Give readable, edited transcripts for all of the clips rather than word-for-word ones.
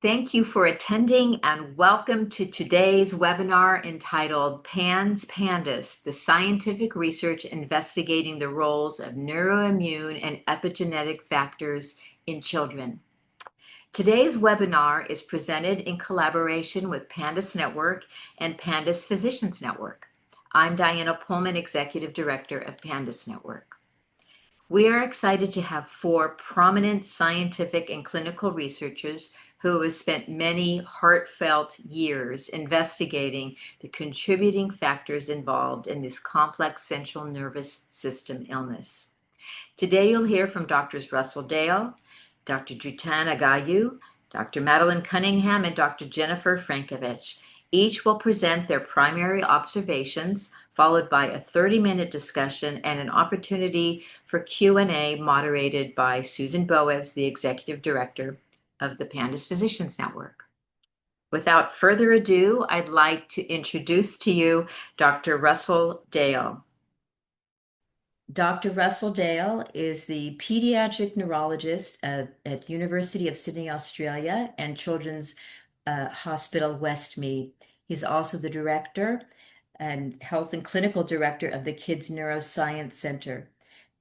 Thank you for attending and welcome to today's webinar entitled PANS PANDAS, the scientific research investigating the roles of neuroimmune and epigenetic factors in children. Today's webinar is presented in collaboration with PANDAS Network and PANDAS Physicians Network. I'm Diana Pullman, Executive Director of PANDAS Network. We are excited to have four prominent scientific and clinical researchers who have spent many heartfelt years investigating the contributing factors involved in this complex central nervous system illness. Today you'll hear from Drs. Russell Dale, Dr. Dritan Agalliu, Dr. Madeleine Cunningham, and Dr. Jennifer Frankovich. Each will present their primary observations, followed by a 30-minute discussion and an opportunity for Q&A moderated by Susan Boas, the Executive Director of the PANDAS Physicians Network. Without further ado, I'd like to introduce to you Dr. Russell Dale. Dr. Russell Dale is the pediatric neurologist at University of Sydney, Australia, and Children's Hospital Westmead. He's also the director and health and clinical director of the Kids Neuroscience Center.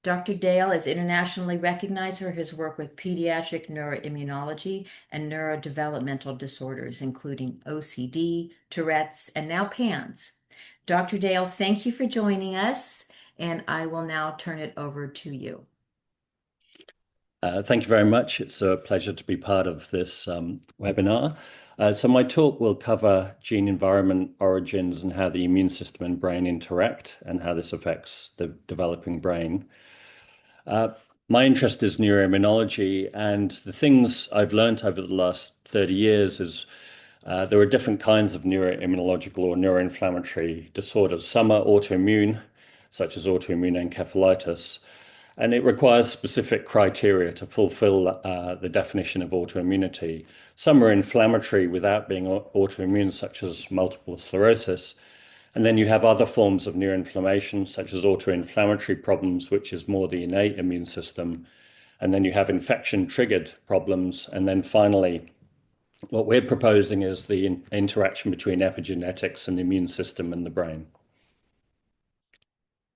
Dr. Dale is internationally recognized for his work with pediatric neuroimmunology and neurodevelopmental disorders, including OCD, Tourette's, and now PANS. Dr. Dale, thank you for joining us, and I will now turn it over to you. Thank you very much. It's a pleasure to be part of this webinar. So my talk will cover gene environment origins and how the immune system and brain interact and how this affects the developing brain. My interest is neuroimmunology, and the things I've learned over the last 30 years is there are different kinds of neuroimmunological or neuroinflammatory disorders. Some are autoimmune, such as autoimmune encephalitis, and it requires specific criteria to fulfill the definition of autoimmunity. Some are inflammatory without being autoimmune, such as multiple sclerosis. And then you have other forms of neuroinflammation, such as autoinflammatory problems, which is more the innate immune system. And then you have infection-triggered problems. And then finally, what we're proposing is the interaction between epigenetics and the immune system and the brain.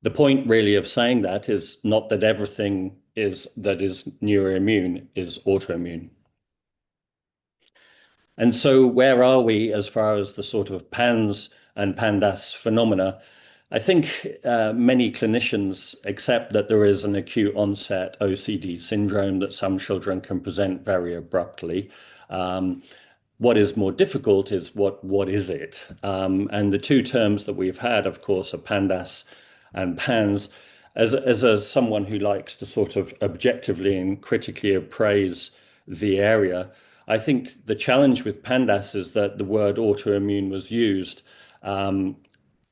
The point really of saying that is not that everything that is neuroimmune is autoimmune. And so where are we as far as the sort of PANS and PANDAS phenomena? I think many clinicians accept that there is an acute onset OCD syndrome, that some children can present very abruptly. What is more difficult is what is it? And the two terms that we've had, of course, are PANDAS and PANS. As someone who likes to sort of objectively and critically appraise the area, I think the challenge with PANDAS is that the word autoimmune was used. And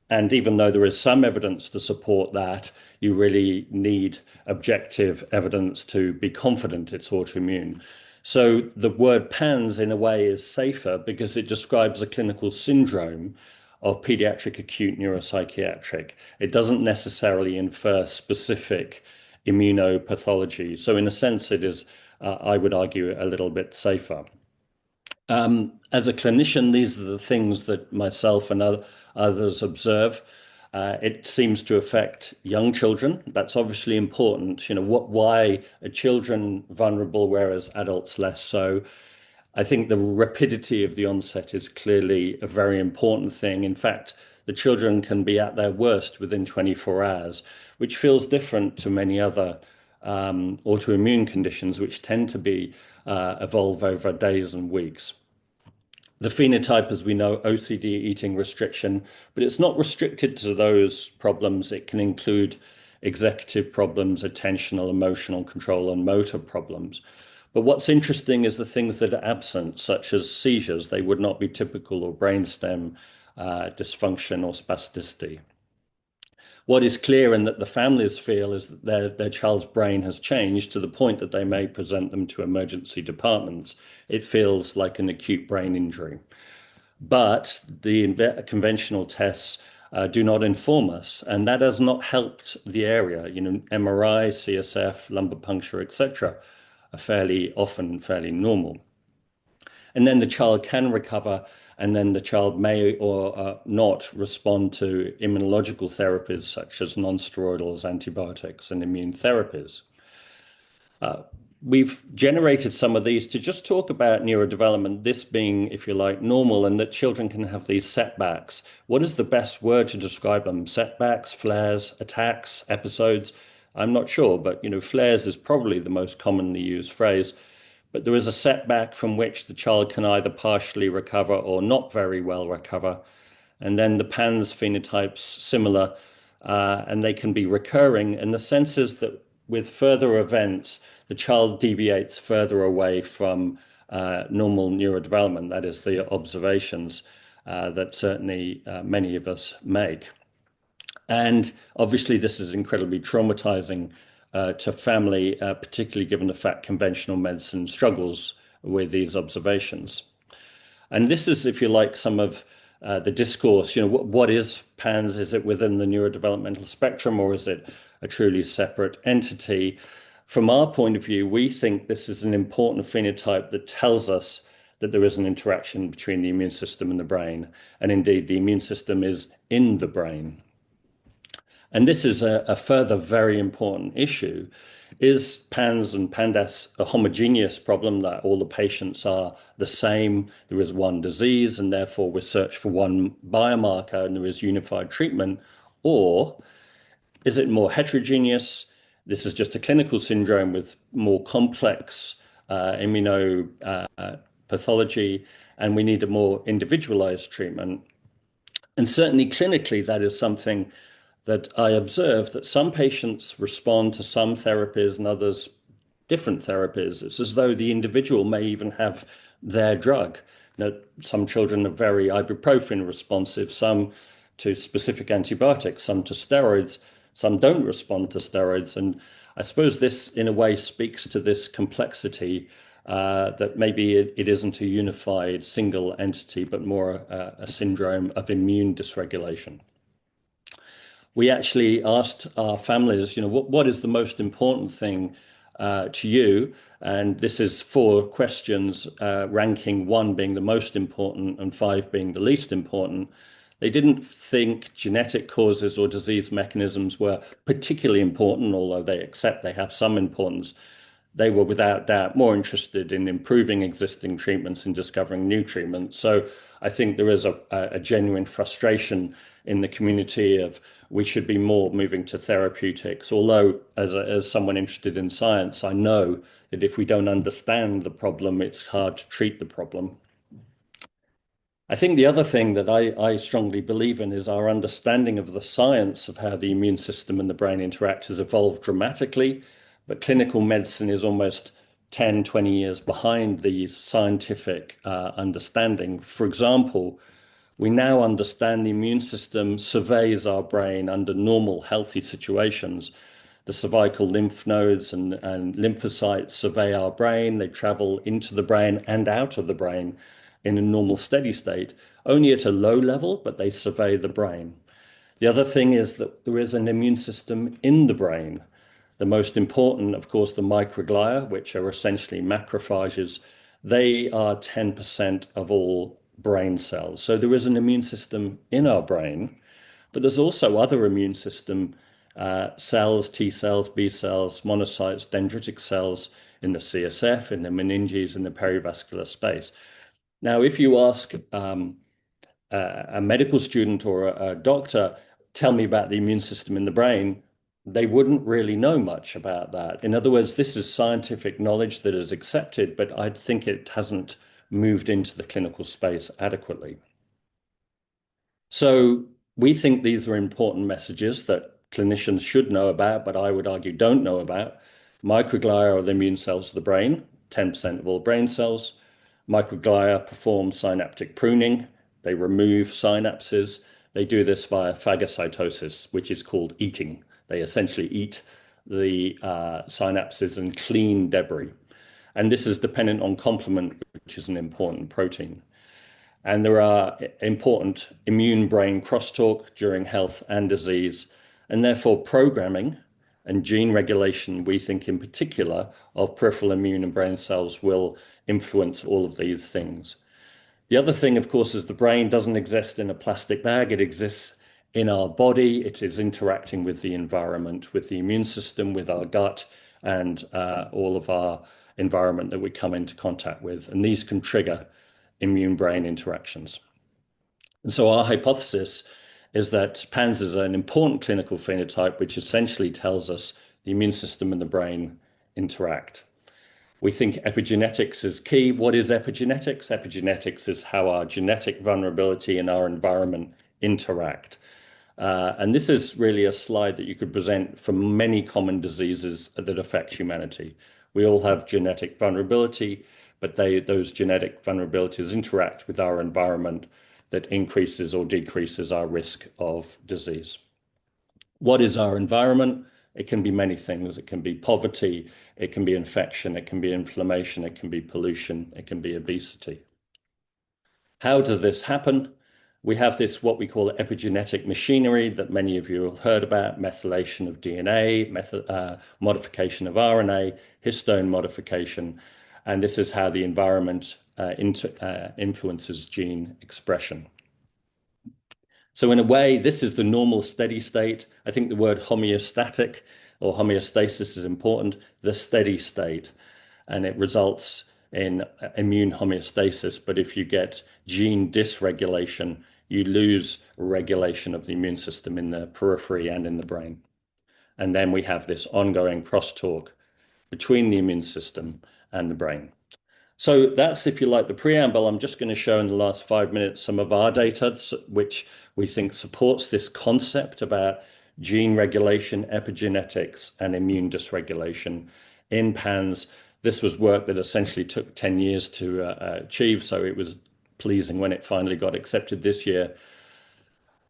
even though there is some evidence to support that, you really need objective evidence to be confident it's autoimmune. So the word PANS in a way is safer because it describes a clinical syndrome of pediatric acute neuropsychiatric. It doesn't necessarily infer specific immunopathology. So in a sense, it is, I would argue, a little bit safer. As a clinician, these are the things that myself and others observe. It seems to affect young children. That's obviously important. You know, why are children vulnerable, whereas adults less so? I think the rapidity of the onset is clearly a very important thing. In fact, the children can be at their worst within 24 hours, which feels different to many other autoimmune conditions, which tend to evolve over days and weeks. The phenotype, as we know, OCD, eating restriction, but it's not restricted to those problems. It can include executive problems, attentional, emotional control, and motor problems. But what's interesting is the things that are absent, such as seizures. They would not be typical, or brainstem dysfunction or spasticity. What is clear and that the families feel is that their child's brain has changed to the point that they may present them to emergency departments. It feels like an acute brain injury. But the conventional tests do not inform us, and that has not helped the area. You know, MRI, CSF, lumbar puncture, etc., are fairly often fairly normal. And then the child can recover, and then the child may or not respond to immunological therapies such as nonsteroidals, antibiotics, and immune therapies. We've generated some of these to just talk about neurodevelopment, this being, if you like, normal, and that children can have these setbacks. What is the best word to describe them? Setbacks, flares, attacks, episodes? I'm not sure, but flares is probably the most commonly used phrase. But there is a setback from which the child can either partially recover or not very well recover. And then the PANS phenotypes similar, and they can be recurring. And the sense is that with further events, the child deviates further away from normal neurodevelopment. That is the observations that certainly many of us make. And obviously, this is incredibly traumatizing to family, particularly given the fact conventional medicine struggles with these observations. And this is, if you like, some of the discourse. What is PANS? Is it within the neurodevelopmental spectrum, or is it a truly separate entity? From our point of view, we think this is an important phenotype that tells us that there is an interaction between the immune system and the brain. And indeed, the immune system is in the brain. And this is a further very important issue. Is PANS and PANDAS a homogeneous problem that all the patients are the same? There is one disease and therefore we search for one biomarker and there is unified treatment? Or is it more heterogeneous? This is just a clinical syndrome with more complex immunopathology, and we need a more individualized treatment. And certainly clinically, that is something that I observe, that some patients respond to some therapies and others different therapies. It's as though the individual may even have their drug. Some children are very ibuprofen responsive, some to specific antibiotics, some to steroids, some don't respond to steroids. And I suppose this, in a way, speaks to this complexity that maybe it isn't a unified single entity, but more a syndrome of immune dysregulation. We actually asked our families, what is the most important thing to you? And this is 4 questions, ranking 1 being the most important and 5 being the least important. They didn't think genetic causes or disease mechanisms were particularly important, although they accept they have some importance. They were without doubt more interested in improving existing treatments and discovering new treatments. So I think there is a genuine frustration in the community of we should be more moving to therapeutics. Although as someone interested in science, I know that if we don't understand the problem, it's hard to treat the problem. I think the other thing that I strongly believe in is our understanding of the science of how the immune system and the brain interact has evolved dramatically, but clinical medicine is almost 10, 20 years behind the scientific understanding. For example, we now understand the immune system surveys our brain under normal, healthy situations. The cervical lymph nodes and lymphocytes survey our brain. They travel into the brain and out of the brain in a normal steady state, only at a low level, but they survey the brain. The other thing is that there is an immune system in the brain. The most important, of course, the microglia, which are essentially macrophages. They are 10% of all brain cells. So there is an immune system in our brain, but there's also other immune system cells, T cells, B cells, monocytes, dendritic cells in the CSF, in the meninges, in the perivascular space. Now, if you ask a medical student or a doctor, tell me about the immune system in the brain, they wouldn't really know much about that. In other words, this is scientific knowledge that is accepted, but I think it hasn't moved into the clinical space adequately. So we think these are important messages that clinicians should know about, but I would argue don't know about. Microglia are the immune cells of the brain, 10% of all brain cells. Microglia perform synaptic pruning. They remove synapses. They do this via phagocytosis, which is called eating. They essentially eat the synapses and clean debris. And this is dependent on complement, which is an important protein. And there are important immune-brain crosstalk during health and disease, and therefore programming And gene regulation, we think in particular of peripheral immune and brain cells, will influence all of these things. The other thing, of course, is the brain doesn't exist in a plastic bag. It exists in our body. It is interacting with the environment, with the immune system, with our gut, and all of our environment that we come into contact with. And these can trigger immune-brain interactions. And so our hypothesis is that PANS is an important clinical phenotype, which essentially tells us the immune system and the brain interact. We think epigenetics is key. What is epigenetics? Epigenetics is how our genetic vulnerability and our environment interact. And this is really a slide that you could present for many common diseases that affect humanity. We all have genetic vulnerability, but those genetic vulnerabilities interact with our environment that increases or decreases our risk of disease. What is our environment? It can be many things. It can be poverty, it can be infection, it can be inflammation, it can be pollution, it can be obesity. How does this happen? We have this, what we call epigenetic machinery that many of you have heard about: methylation of DNA, modification of RNA, histone modification. And this is how the environment influences gene expression. So in a way, this is the normal steady state. I think the word homeostatic or homeostasis is important, the steady state, and it results in immune homeostasis. But if you get gene dysregulation, you lose regulation of the immune system in the periphery and in the brain. And then we have this ongoing crosstalk between the immune system and the brain. So that's, if you like, the preamble. I'm just going to show in the last 5 minutes some of our data, which we think supports this concept about gene regulation, epigenetics, and immune dysregulation in PANS. This was work that essentially took 10 years to achieve, so it was pleasing when it finally got accepted this year.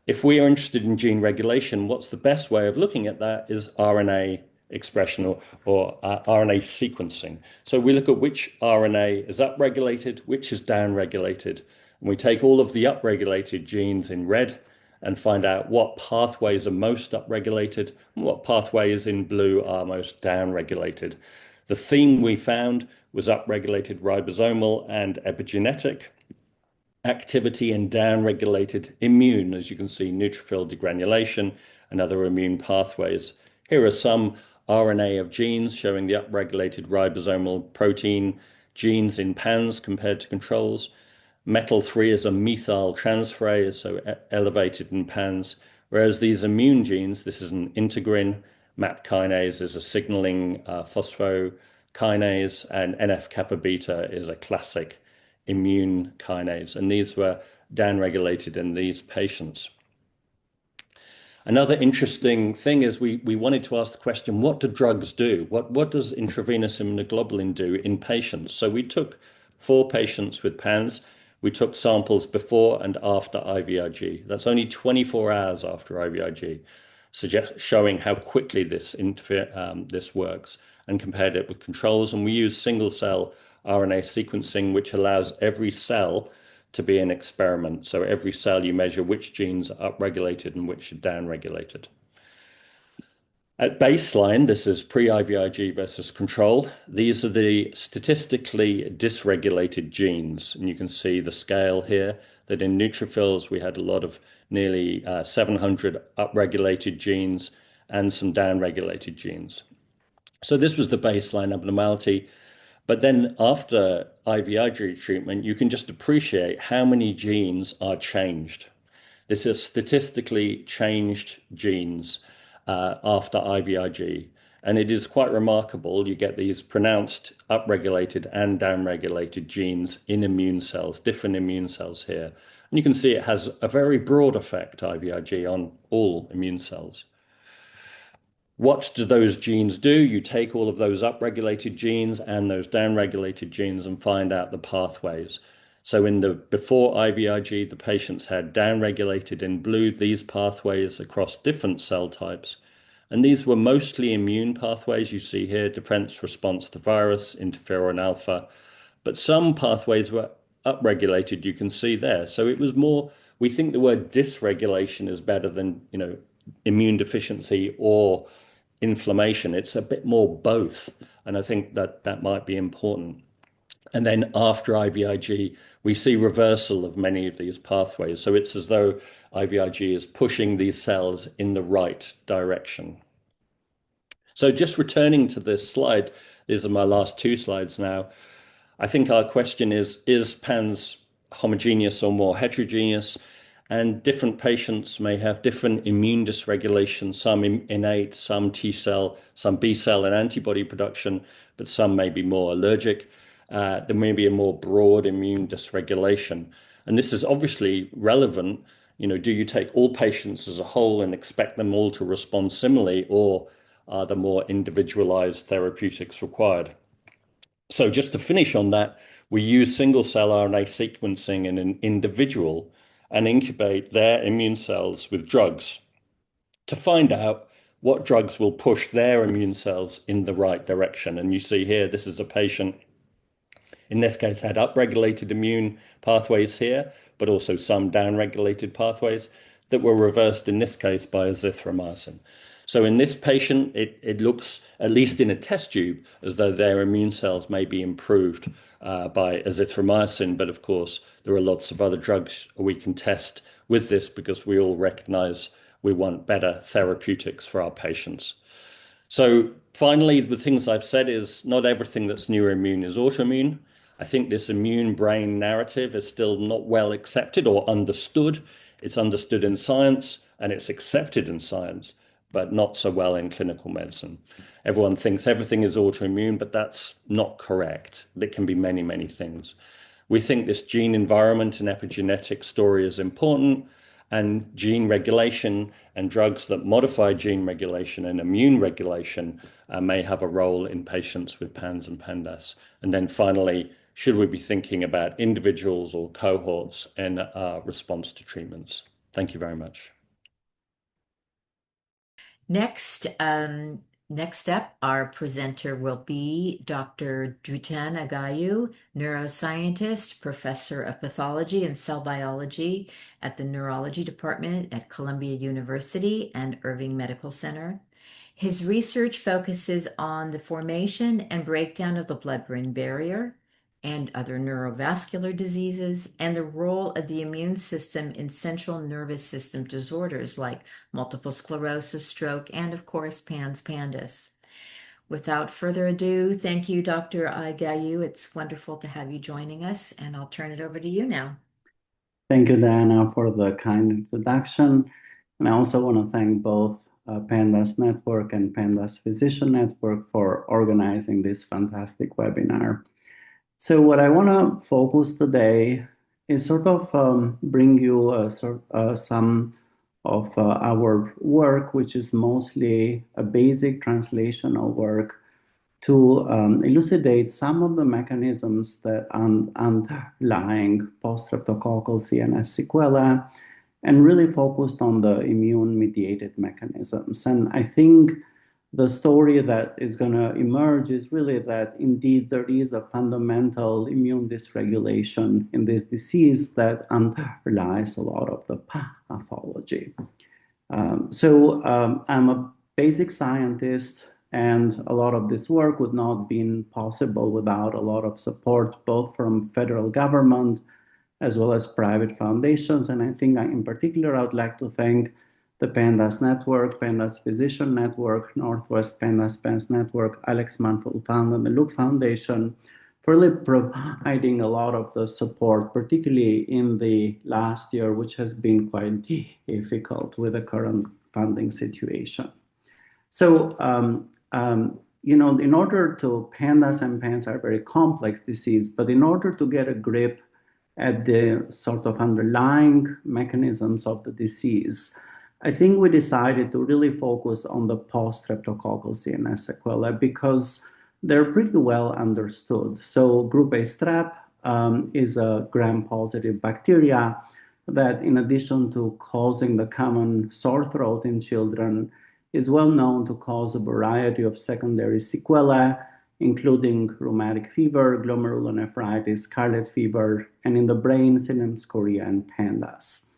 If we are interested in gene regulation, what's the best way of looking at that is RNA expression or RNA sequencing. So we look at which RNA is upregulated, which is downregulated, and we take all of the upregulated genes in red and find out what pathways are most upregulated and what pathways in blue are most downregulated. The theme we found was upregulated ribosomal and epigenetic activity and downregulated immune, as you can see, neutrophil degranulation and other immune pathways. Here are some RNA of genes showing the upregulated ribosomal protein genes in PANS compared to controls. Metal-3 is a methyl transferase, so elevated in PANS, whereas these immune genes, this is an integrin, MAP kinase is a signaling phosphokinase, and NF-kappa beta is a classic immune kinase, and these were downregulated in these patients. Another interesting thing is we wanted to ask the question, what do drugs do? What does intravenous immunoglobulin do in patients? So we took 4 patients with PANS. We took samples before and after IVIG. That's only 24 hours after IVIG, showing how quickly this works, and compared it with controls. And we used single-cell RNA sequencing, which allows every cell to be an experiment. So every cell you measure which genes are upregulated and which are downregulated. At baseline, this is pre-IVIG versus control. These are the statistically dysregulated genes. And you can see the scale here that in neutrophils, we had a lot of nearly 700 upregulated genes and some downregulated genes. So this was the baseline abnormality. But then after IVIG treatment, you can just appreciate how many genes are changed. This is statistically changed genes after IVIG. And it is quite remarkable. You get these pronounced upregulated and downregulated genes in immune cells, different immune cells here. And you can see it has a very broad effect, IVIG, on all immune cells. What do those genes do? You take all of those upregulated genes and those downregulated genes and find out the pathways. So in the before IVIG, the patients had downregulated in blue these pathways across different cell types. And these were mostly immune pathways. You see here, defense response to virus, interferon alpha. But some pathways were upregulated, you can see there. So it was more, we think the word dysregulation is better than, immune deficiency or inflammation. It's a bit more both. And I think that that might be important. And then after IVIG, we see reversal of many of these pathways. So it's as though IVIG is pushing these cells in the right direction. So just returning to this slide, these are my last two slides now. I think our question is PANS homogeneous or more heterogeneous? And different patients may have different immune dysregulation, some innate, some T cell, some B cell and antibody production, but some may be more allergic. There may be a more broad immune dysregulation. And this is obviously relevant. You know, do you take all patients as a whole and expect them all to respond similarly, or are there more individualized therapeutics required? So just to finish on that, we use single cell RNA sequencing in an individual and incubate their immune cells with drugs to find out what drugs will push their immune cells in the right direction. And you see here, this is a patient, in this case, had upregulated immune pathways here, but also some downregulated pathways that were reversed in this case by azithromycin. So in this patient, it looks, at least in a test tube, as though their immune cells may be improved by azithromycin. But of course, there are lots of other drugs we can test with this because we all recognize we want better therapeutics for our patients. So finally, the things I've said is not everything that's neuroimmune is autoimmune. I think this immune brain narrative is still not well accepted or understood. It's understood in science and it's accepted in science, but not so well in clinical medicine. Everyone thinks everything is autoimmune, but that's not correct. There can be many, many things. We think this gene environment and epigenetic story is important, and gene regulation and drugs that modify gene regulation and immune regulation may have a role in patients with PANS and PANDAS. And then finally, should we be thinking about individuals or cohorts in response to treatments? Thank you very much. Next up, our presenter will be Dr. Dritan Agalliu, neuroscientist, professor of pathology and cell biology at the neurology department at Columbia University and Irving Medical Center. His research focuses on the formation and breakdown of the blood-brain barrier and other neurovascular diseases, and the role of the immune system in central nervous system disorders like multiple sclerosis, stroke, and of course, PANS, PANDAS. Without further ado, thank you, Dr. Agalliu. It's wonderful to have you joining us, and I'll turn it over to you now. Thank you, Diana, for the kind introduction. And I also want to thank both PANDAS Network and PANDAS Physician Network for organizing this fantastic webinar. So what I want to focus today is sort of bring you some of our work, which is mostly a basic translational work to elucidate some of the mechanisms that underlying post-streptococcal CNS sequelae, and really focused on the immune-mediated mechanisms. And I think the story that is going to emerge is really that indeed there is a fundamental immune dysregulation in this disease that underlies a lot of the pathology. I'm a basic scientist, and a lot of this work would not have been possible without a lot of support, both from federal government as well as private foundations. And I think in particular, I would like to thank the PANDAS Network, PANDAS Physician Network, Northwest PANDAS PANS Network, Alex Mantle Fund, and the Luke Foundation for really providing a lot of the support, particularly in the last year, which has been quite difficult with the current funding situation. So, in order to, PANDAS and PANS are very complex disease, but in order to get a grip at the sort of underlying mechanisms of the disease, I think we decided to really focus on the post-streptococcal CNS sequelae because they're pretty well understood. So group A strep is a gram-positive bacteria that, in addition to causing the common sore throat in children, is well known to cause a variety of secondary sequelae, including rheumatic fever, glomerulonephritis, scarlet fever, and in the brain, Williams chorea and PANDAS.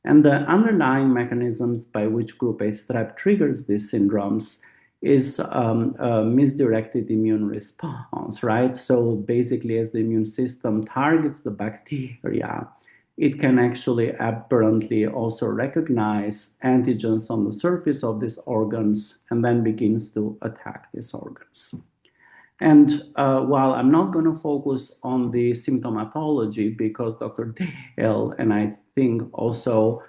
And the underlying mechanisms by which group A strep triggers these syndromes is a misdirected immune response, right? So basically, as the immune system targets the bacteria, it can actually aberrantly also recognize antigens on the surface of these organs and then begins to attack these organs. And while I'm not going to focus on the symptomatology, because Dr. Dale and I think also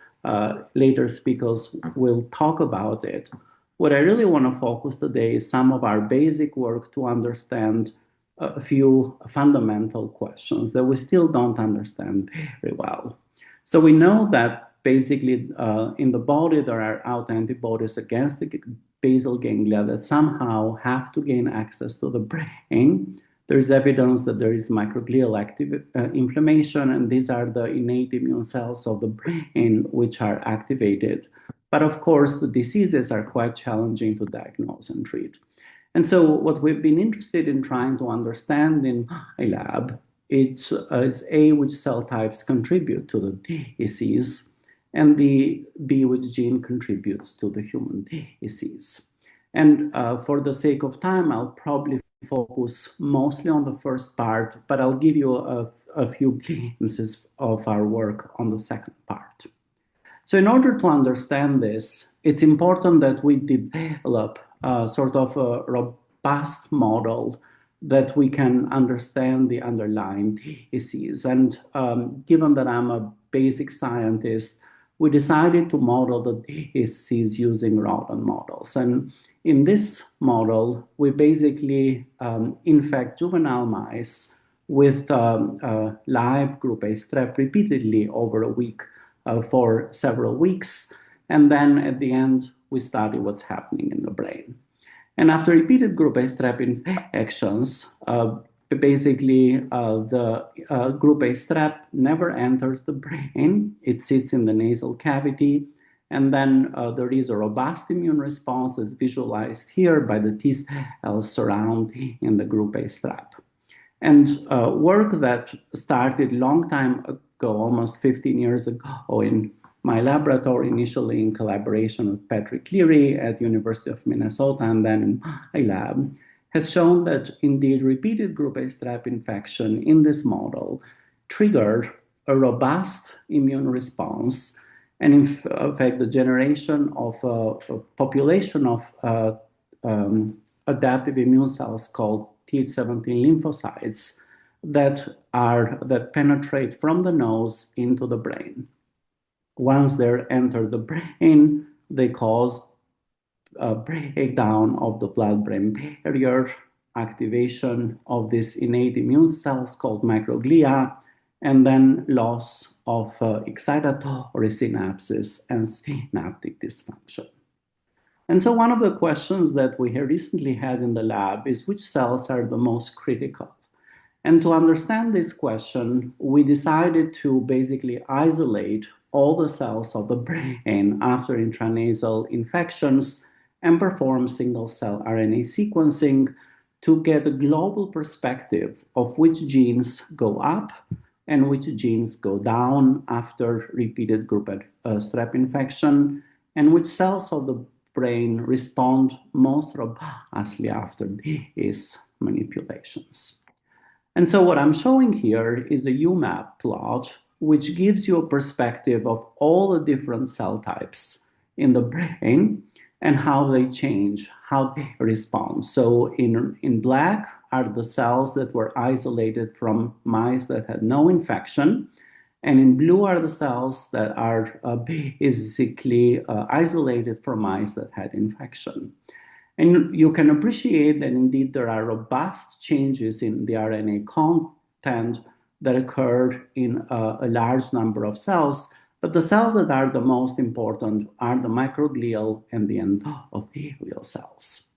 later speakers will talk about it, what I really want to focus today is some of our basic work to understand a few fundamental questions that we still don't understand very well. So we know that basically in the body there are autoantibodies against the basal ganglia that somehow have to gain access to the brain. There's evidence that there is microglial active inflammation, and these are the innate immune cells of the brain which are activated. But of course, the diseases are quite challenging to diagnose and treat. And so what we've been interested in trying to understand in my lab is A, which cell types contribute to the disease, and the B, which gene contributes to the human disease. And for the sake of time, I'll probably focus mostly on the first part, but I'll give you a few glimpses of our work on the second part. So in order to understand this, it's important that we develop sort of a robust model that we can understand the underlying disease. And given that I'm a basic scientist, we decided to model the disease using rodent models. And in this model, we basically infect juvenile mice with live group A strep repeatedly over a week for several weeks. And then at the end, we study what's happening in the brain. And after repeated group A strep infections, basically the group A strep never enters the brain. It sits in the nasal cavity. And then there is a robust immune response as visualized here by the T cells surrounding the group A strep. And work that started a long time ago, almost 15 years ago in my laboratory, initially in collaboration with Patrick Leary at University of Minnesota and then in my lab, has shown that indeed repeated group A strep infection in this model triggered a robust immune response. And in fact, the generation of a population of adaptive immune cells called Th17 lymphocytes that penetrate from the nose into the brain. Once they enter the brain, they cause a breakdown of the blood-brain barrier, activation of these innate immune cells called microglia, and then loss of excitatory synapses and synaptic dysfunction. And so one of the questions that we have recently had in the lab is which cells are the most critical? And to understand this question, we decided to basically isolate all the cells of the brain after intranasal infections and perform single-cell RNA sequencing to get a global perspective of which genes go up and which genes go down after repeated group strep infection, and which cells of the brain respond most robustly after these manipulations. And so what I'm showing here is a UMAP plot, which gives you a perspective of all the different cell types in the brain and how they change, how they respond. So in black are the cells that were isolated from mice that had no infection. And in blue are the cells that are basically isolated from mice that had infection. And you can appreciate that indeed there are robust changes in the RNA content that occurred in a large number of cells, but the cells that are the most important are the microglial and the endothelial cells.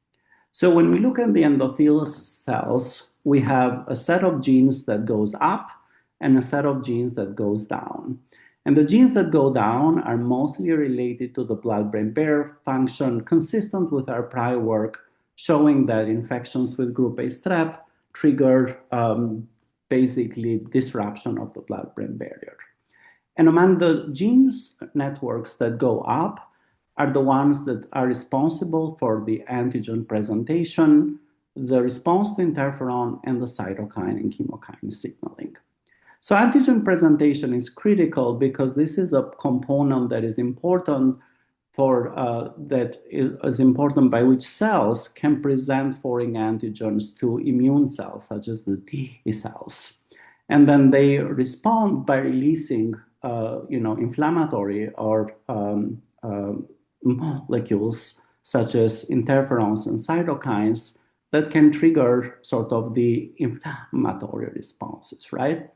So when we look at the endothelial cells, we have a set of genes that goes up and a set of genes that goes down. And the genes that go down are mostly related to the blood-brain barrier function, consistent with our prior work, showing that infections with group A strep trigger basically disruption of the blood-brain barrier. And among the genes networks that go up, are the ones that are responsible for the antigen presentation, the response to interferon, and the cytokine and chemokine signaling. So antigen presentation is critical because this is a component that is important by which cells can present foreign antigens to immune cells, such as the T cells. And then they respond by releasing inflammatory or molecules such as interferons and cytokines that can trigger sort of the inflammatory responses, right?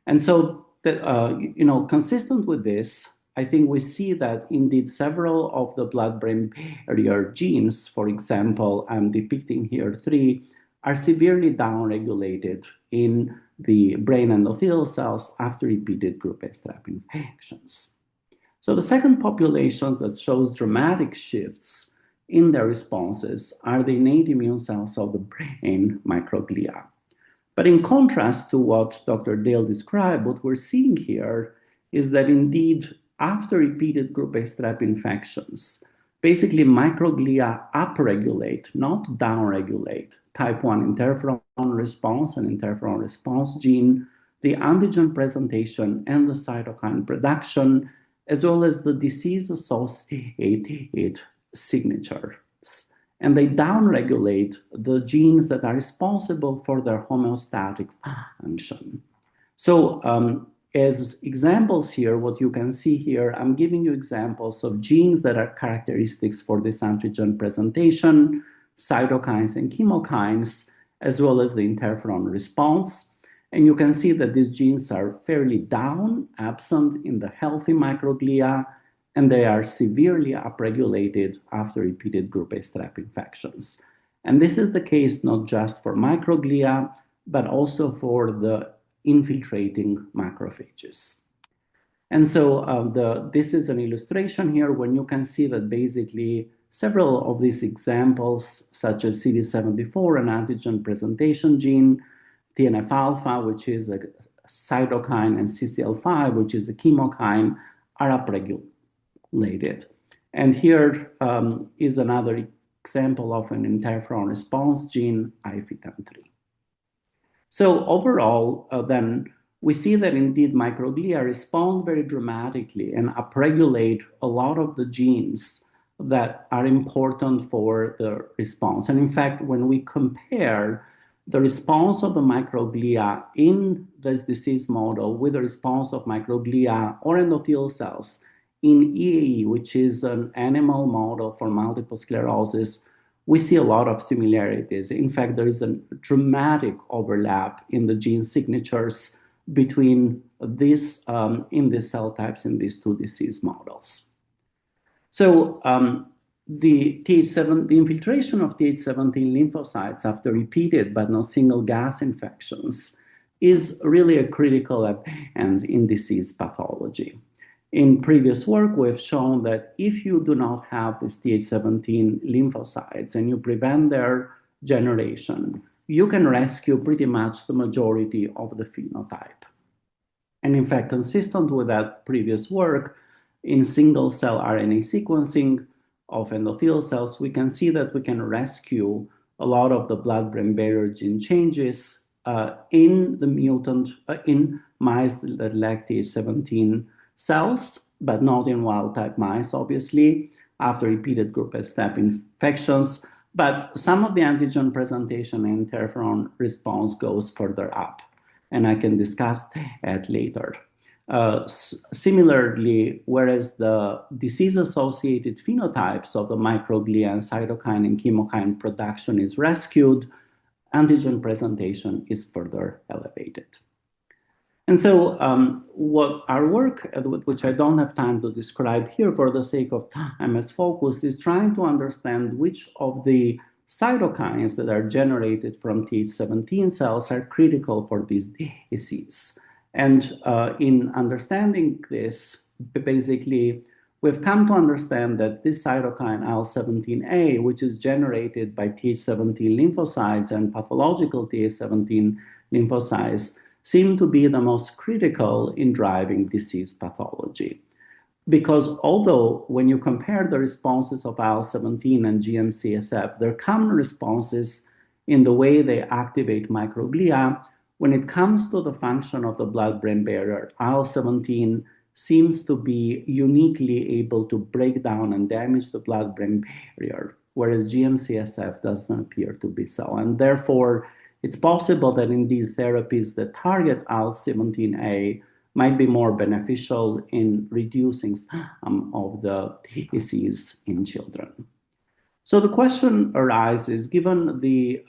And so, consistent with this, I think we see that indeed several of the blood-brain barrier genes, for example, I'm depicting here 3, are severely downregulated in the brain endothelial cells after repeated group A strep infections. So the second population that shows dramatic shifts in their responses are the innate immune cells of the brain microglia. But in contrast to what Dr. Dale described, what we're seeing here is that indeed, after repeated group A strep infections, basically microglia upregulate, not downregulate, type 1 interferon response and interferon response gene, the antigen presentation and the cytokine production, as well as the disease-associated signatures. And they downregulate the genes that are responsible for their homeostatic function. So as examples here, what you can see here, I'm giving you examples of genes that are characteristics for this antigen presentation, cytokines and chemokines, as well as the interferon response. And you can see that these genes are fairly down, absent in the healthy microglia, and they are severely upregulated after repeated group A strep infections. And this is the case not just for microglia, but also for the infiltrating macrophages. And so this is an illustration here when you can see that basically several of these examples, such as CD74, an antigen presentation gene, TNF-alpha, which is a cytokine, and CCL5, which is a chemokine, are upregulated. And here is another example of an interferon response gene, IFI-10-3. So overall, then, we see that indeed microglia respond very dramatically and upregulate a lot of the genes that are important for the response. And in fact, when we compare the response of the microglia in this disease model with the response of microglia or endothelial cells in EAE, which is an animal model for multiple sclerosis, we see a lot of similarities. In fact, there is a dramatic overlap in the gene signatures between these in these cell types in these 2 disease models. So the infiltration of Th17 lymphocytes after repeated but not single gas infections is really a critical event in disease pathology. In previous work, we've shown that if you do not have these Th17 lymphocytes and you prevent their generation, you can rescue pretty much the majority of the phenotype. And in fact, consistent with that previous work, in single-cell RNA sequencing of endothelial cells, we can see that we can rescue a lot of the blood-brain barrier gene changes in the mutant, in mice that lack Th17 cells, but not in wild-type mice, obviously, after repeated group A strep infections. But some of the antigen presentation and interferon response goes further up, and I can discuss that later. Similarly, whereas the disease-associated phenotypes of the microglia and cytokine and chemokine production is rescued, antigen presentation is further elevated. And so what our work, which I don't have time to describe here for the sake of time as focus, is trying to understand which of the cytokines that are generated from Th17 cells are critical for this disease. And in understanding this, basically, we've come to understand that this cytokine IL-17A, which is generated by Th17 lymphocytes and pathological Th17 lymphocytes, seem to be the most critical in driving disease pathology. because although when you compare the responses of IL-17 and GM-CSF, they're common responses in the way they activate microglia, when it comes to the function of the blood-brain barrier, IL-17 seems to be uniquely able to break down and damage the blood-brain barrier, whereas GM-CSF doesn't appear to be so. And therefore, it's possible that indeed therapies that target IL-17A might be more beneficial in reducing of the disease in children. So the question arises, given the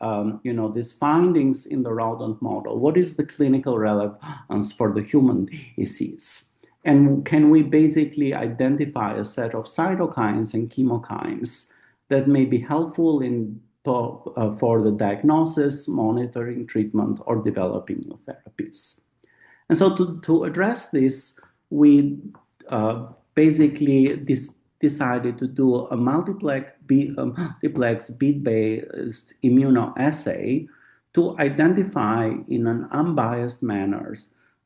these findings in the rodent model, what is the clinical relevance for the human disease? And can we basically identify a set of cytokines and chemokines that may be helpful for the diagnosis, monitoring, treatment, or developing new therapies? And so to address this, we basically decided to do a multiplex bead-based immunoassay to identify in an unbiased manner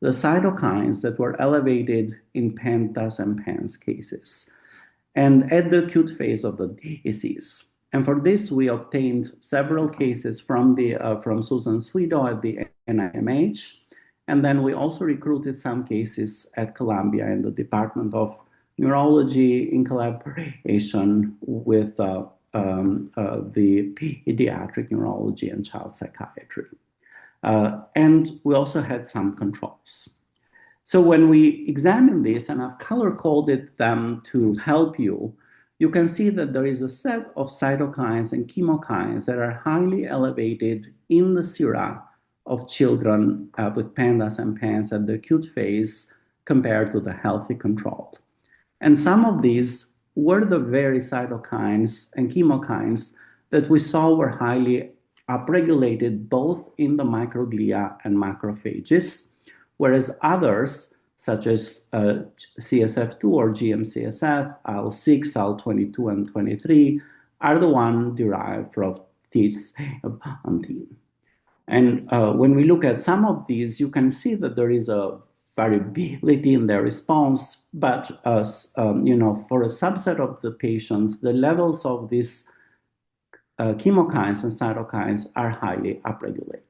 the cytokines that were elevated in PANDAS and PANS cases and at the acute phase of the disease. And for this, we obtained several cases from Susan Swedo at the NIMH. And then we also recruited some cases at Columbia in the Department of Neurology in collaboration with the Pediatric Neurology and Child Psychiatry. And we also had some controls. So when we examine this, and I've color-coded them to help you, you can see that there is a set of cytokines and chemokines that are highly elevated in the sera of children with PANDAS and PANS at the acute phase compared to the healthy control. And some of these were the very cytokines and chemokines that we saw were highly upregulated both in the microglia and macrophages, whereas others, such as CSF2 or GM-CSF, IL-6, IL-22, and 23, are the ones derived from Th17. And when we look at some of these, you can see that there is a variability in their response, but for a subset of the patients, the levels of these chemokines and cytokines are highly upregulated.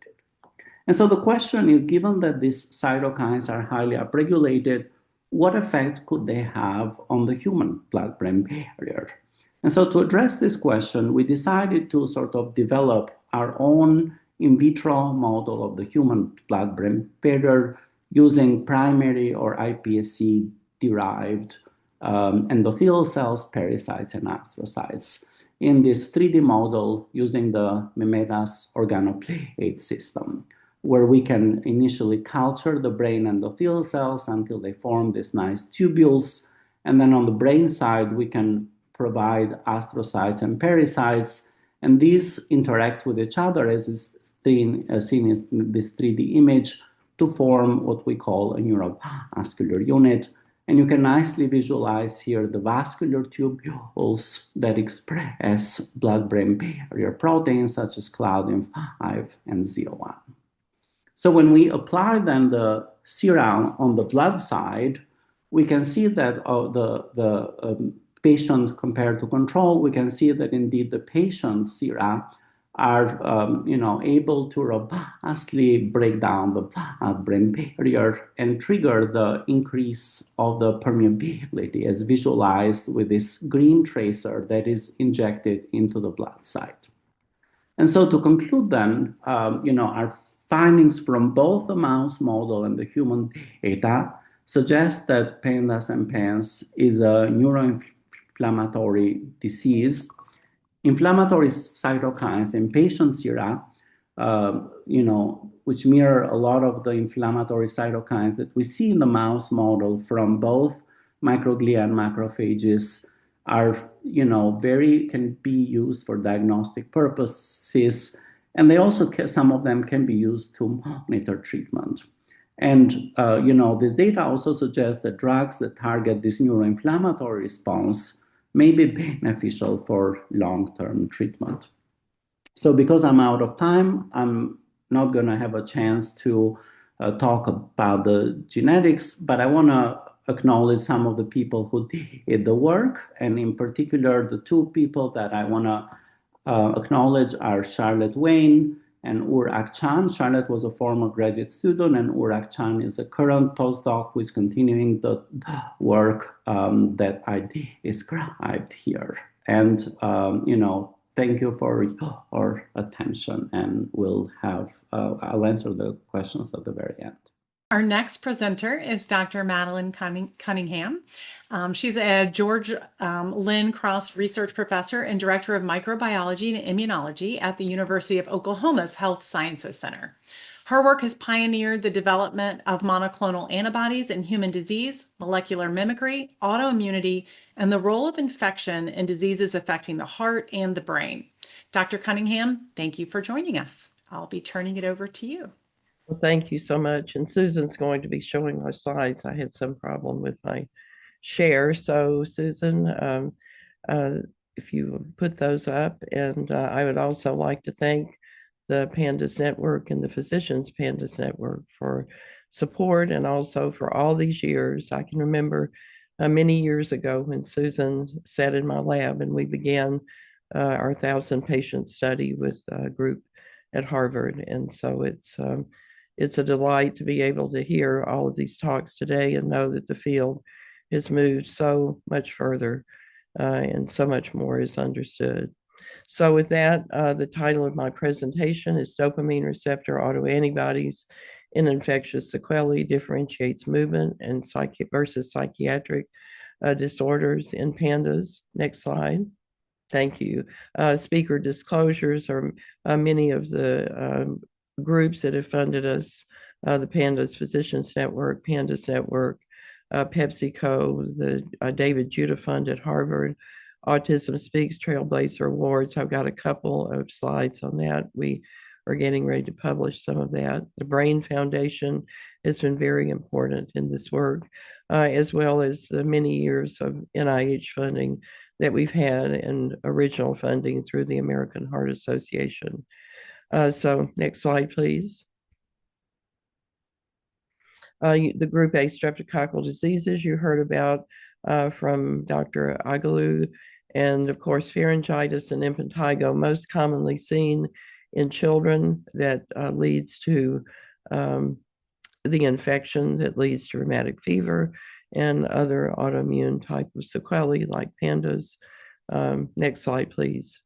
And so the question is, given that these cytokines are highly upregulated, what effect could they have on the human blood-brain barrier? And so to address this question, we decided to sort of develop our own in vitro model of the human blood-brain barrier using primary or iPSC-derived endothelial cells, pericytes, and astrocytes in this 3D model using the Mimetas organoplate system, where we can initially culture the brain endothelial cells until they form these nice tubules. And then on the brain side, we can provide astrocytes and pericytes, and these interact with each other as is seen in this 3D image to form what we call a neurovascular unit. And you can nicely visualize here the vascular tubules that express blood-brain barrier proteins such as Claudin 5 and ZO1. So when we apply then the sera on the blood side, we can see that the patient compared to control, we can see that indeed the patient's sera are able to robustly break down the blood-brain barrier and trigger the increase of the permeability as visualized with this green tracer that is injected into the blood site. And so to conclude then, our findings from both the mouse model and the human data suggest that PANDAS and PANS is a neuroinflammatory disease. Inflammatory cytokines in patient sera, which mirror a lot of the inflammatory cytokines that we see in the mouse model from both microglia and macrophages, are, can be used for diagnostic purposes, and they also some of them can be used to monitor treatment. And this data also suggests that drugs that target this neuroinflammatory response may be beneficial for long-term treatment. So because I'm out of time, I'm not going to have a chance to talk about the genetics, but I want to acknowledge some of the people who did the work, and in particular, the two people that I want to acknowledge are Charlotte Wayne and Ur-Ak Chan. Charlotte was a former graduate student, and Ur-Ak Chan is a current postdoc who is continuing the work that I described here. And, thank you for your attention, and I'll answer the questions at the very end. Our next presenter is Dr. Madeleine Cunningham. She's a George Lynn Cross Research Professor and Director of Microbiology and Immunology at the University of Oklahoma's Health Sciences Center. Her work has pioneered the development of monoclonal antibodies in human disease, molecular mimicry, autoimmunity, and the role of infection in diseases affecting the heart and the brain. Dr. Cunningham, thank you for joining us. I'll be turning it over to you. Well, thank you so much. And Susan's going to be showing my slides. I had some problem with my share. So Susan, if you put those up, and I would also like to thank the PANDAS Network and the Physicians PANDAS Network for support, and also for all these years. I can remember many years ago when Susan sat in my lab and we began our 1,000-patient study with a group at Harvard. And so it's a delight to be able to hear all of these talks today and know that the field has moved so much further and so much more is understood. So with that, the title of my presentation is Dopamine Receptor Autoantibodies in Infectious Sequelae Differentiates Movement and versus Psychiatric Disorders in PANDAS. Next slide. Thank you. Speaker disclosures are many of the groups that have funded us, the PANDAS Physicians Network, PANDAS Network, PepsiCo, the David Judah Fund at Harvard, Autism Speaks Trailblazer Awards. I've got a couple of slides on that. We are getting ready to publish some of that. The Brain Foundation has been very important in this work, as well as the many years of NIH funding that we've had and original funding through the American Heart Association. So next slide, please. The group A streptococcal diseases you heard about from Dr. Agalliu, and of course pharyngitis and impetigo, most commonly seen in children, that leads to the infection that leads to rheumatic fever and other autoimmune type of sequelae like PANDAS. Next slide, please.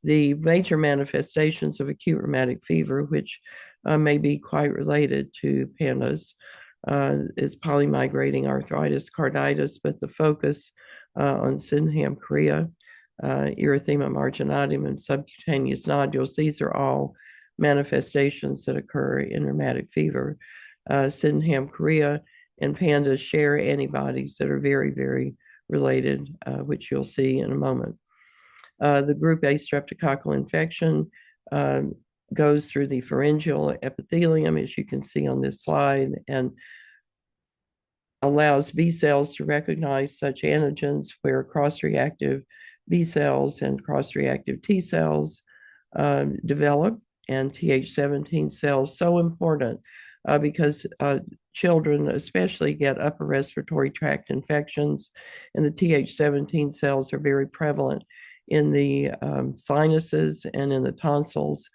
The major manifestations of acute rheumatic fever, which may be quite related to PANDAS, is polymigrating arthritis, carditis, but the focus on Sydenham chorea, erythema marginatum, and subcutaneous nodules. These are all manifestations that occur in rheumatic fever. Sydenham chorea and PANDAS share antibodies that are very, very related, which you'll see in a moment. The group A streptococcal infection goes through the pharyngeal epithelium, as you can see on this slide, and allows B cells to recognize such antigens, where cross-reactive B cells and cross-reactive T cells develop, and Th17 cells, so important because children especially get upper respiratory tract infections, and the Th17 cells are very prevalent in the sinuses and in the tonsils,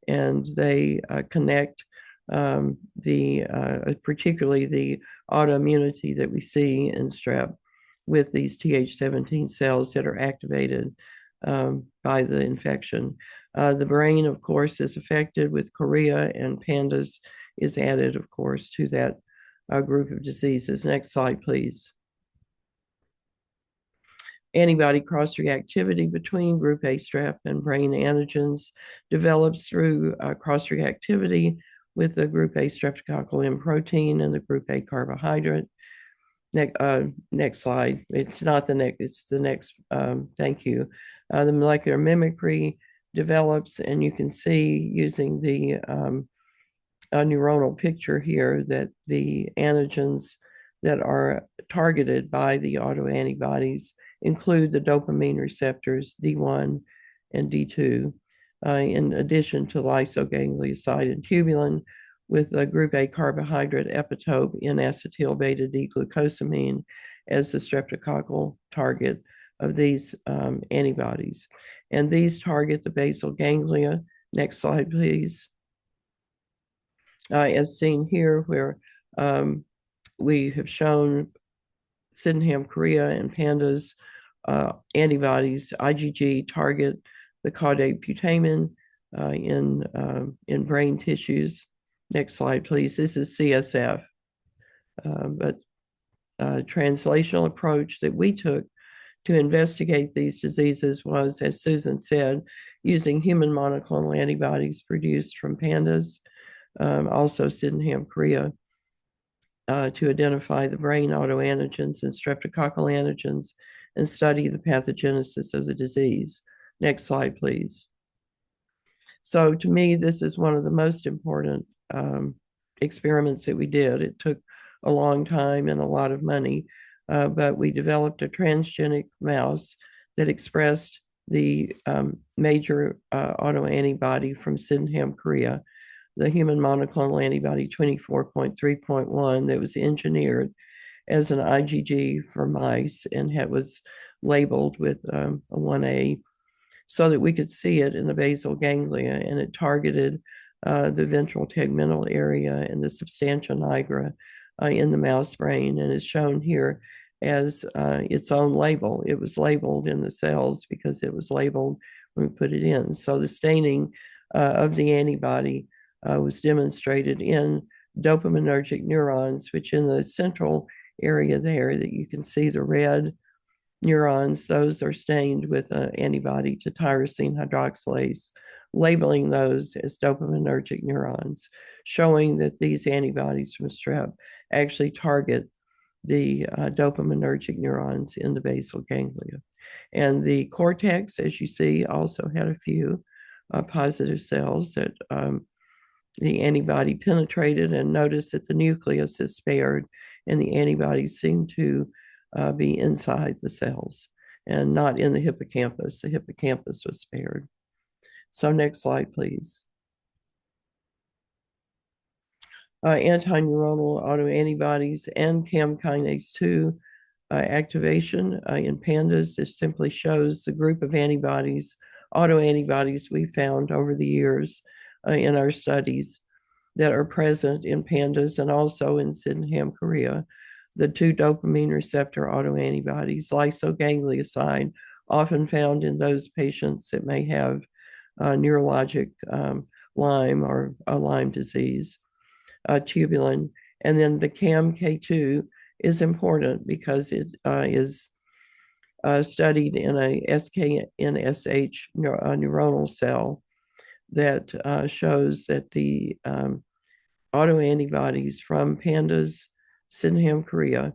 and they connect particularly the autoimmunity that we see in strep with these Th17 cells that are activated by the infection. The brain, of course, is affected with chorea, and PANDAS is added, of course, to that group of diseases. Next slide, please. Antibody cross-reactivity between group A strep and brain antigens develops through cross-reactivity with the group A streptococcal M protein and the group A carbohydrate. Next slide. It's not the next, it's the next. Thank you. The molecular mimicry develops, and you can see using the neuronal picture here that the antigens that are targeted by the autoantibodies include the dopamine receptors D1 and D2. in addition to lysoganglioside and tubulin, with a group A carbohydrate epitope in acetyl beta D-glucosamine as the streptococcal target of these antibodies. And these target the basal ganglia. Next slide, please. As seen here, where we have shown Sydenham chorea and PANDAS antibodies, IgG, target the caudate putamen in brain tissues. Next slide, please. This is CSF, but translational approach that we took to investigate these diseases was, as Susan said, using human monoclonal antibodies produced from PANDAS, also Sydenham chorea, to identify the brain autoantigens and streptococcal antigens and study the pathogenesis of the disease. Next slide, please. So to me, this is one of the most important experiments that we did. It took a long time and a lot of money, but we developed a transgenic mouse that expressed the major autoantibody from Sydenham chorea, the human monoclonal antibody 24.3.1 that was engineered as an IgG for mice and was labeled with a 1A so that we could see it in the basal ganglia, and it targeted the ventral tegmental area and the substantia nigra in the mouse brain, and is shown here as its own label. It was labeled in the cells because it was labeled when we put it in. So the staining of the antibody was demonstrated in dopaminergic neurons, which in the central area there that you can see the red neurons, those are stained with an antibody to tyrosine hydroxylase, labeling those as dopaminergic neurons, showing that these antibodies from strep actually target the dopaminergic neurons in the basal ganglia. And the cortex, as you see, also had a few positive cells that the antibody penetrated, and notice that the nucleus is spared and the antibodies seem to be inside the cells and not in the hippocampus. The hippocampus was spared. So next slide, please. Anti-neuronal autoantibodies and CAM kinase 2 activation in PANDAS. This simply shows the group of antibodies, autoantibodies we found over the years in our studies that are present in PANDAS and also in Sydenham chorea. The two dopamine receptor autoantibodies, lysoganglioside, often found in those patients that may have neurologic Lyme or Lyme disease, tubulin. And then the CAM-K2 is important because it is studied in a SKNSH neuronal cell that shows that the autoantibodies from PANDAS, Sydenham chorea,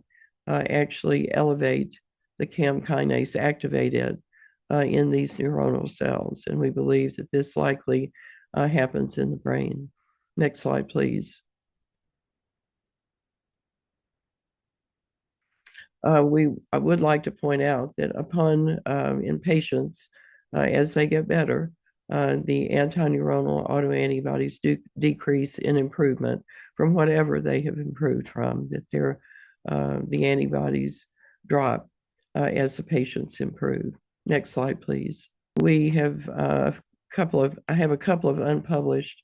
actually elevate the CAM kinase, activate it in these neuronal cells. And we believe that this likely happens in the brain. Next slide, please. I would like to point out that upon in patients, as they get better, the anti-neuronal autoantibodies do decrease in improvement from whatever they have improved from, that the antibodies drop as the patients improve. Next slide, please. We have I have a couple of unpublished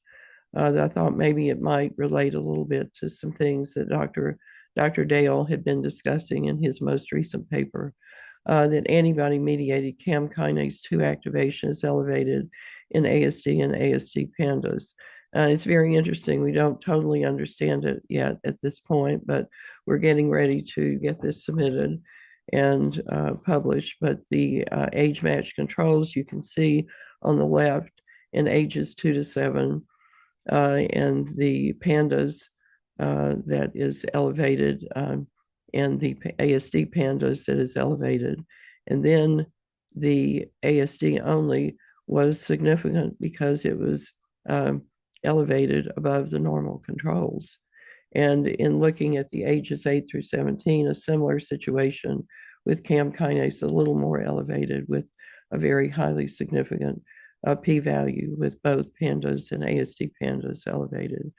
that I thought maybe it might relate a little bit to some things that Dr. Dale had been discussing in his most recent paper, that antibody-mediated CAM kinase 2 activation is elevated in ASD and ASD PANDAS. It's very interesting. We don't totally understand it yet at this point, but we're getting ready to get this submitted and published. But the age-matched controls you can see on the left in ages 2 to 7, and the PANDAS that is elevated, and the ASD PANDAS that is elevated. And then the ASD only was significant because it was elevated above the normal controls. And in looking at the ages 8 through 17, a similar situation with CAM kinase, a little more elevated with a very highly significant p-value with both PANDAS and ASD PANDAS elevated.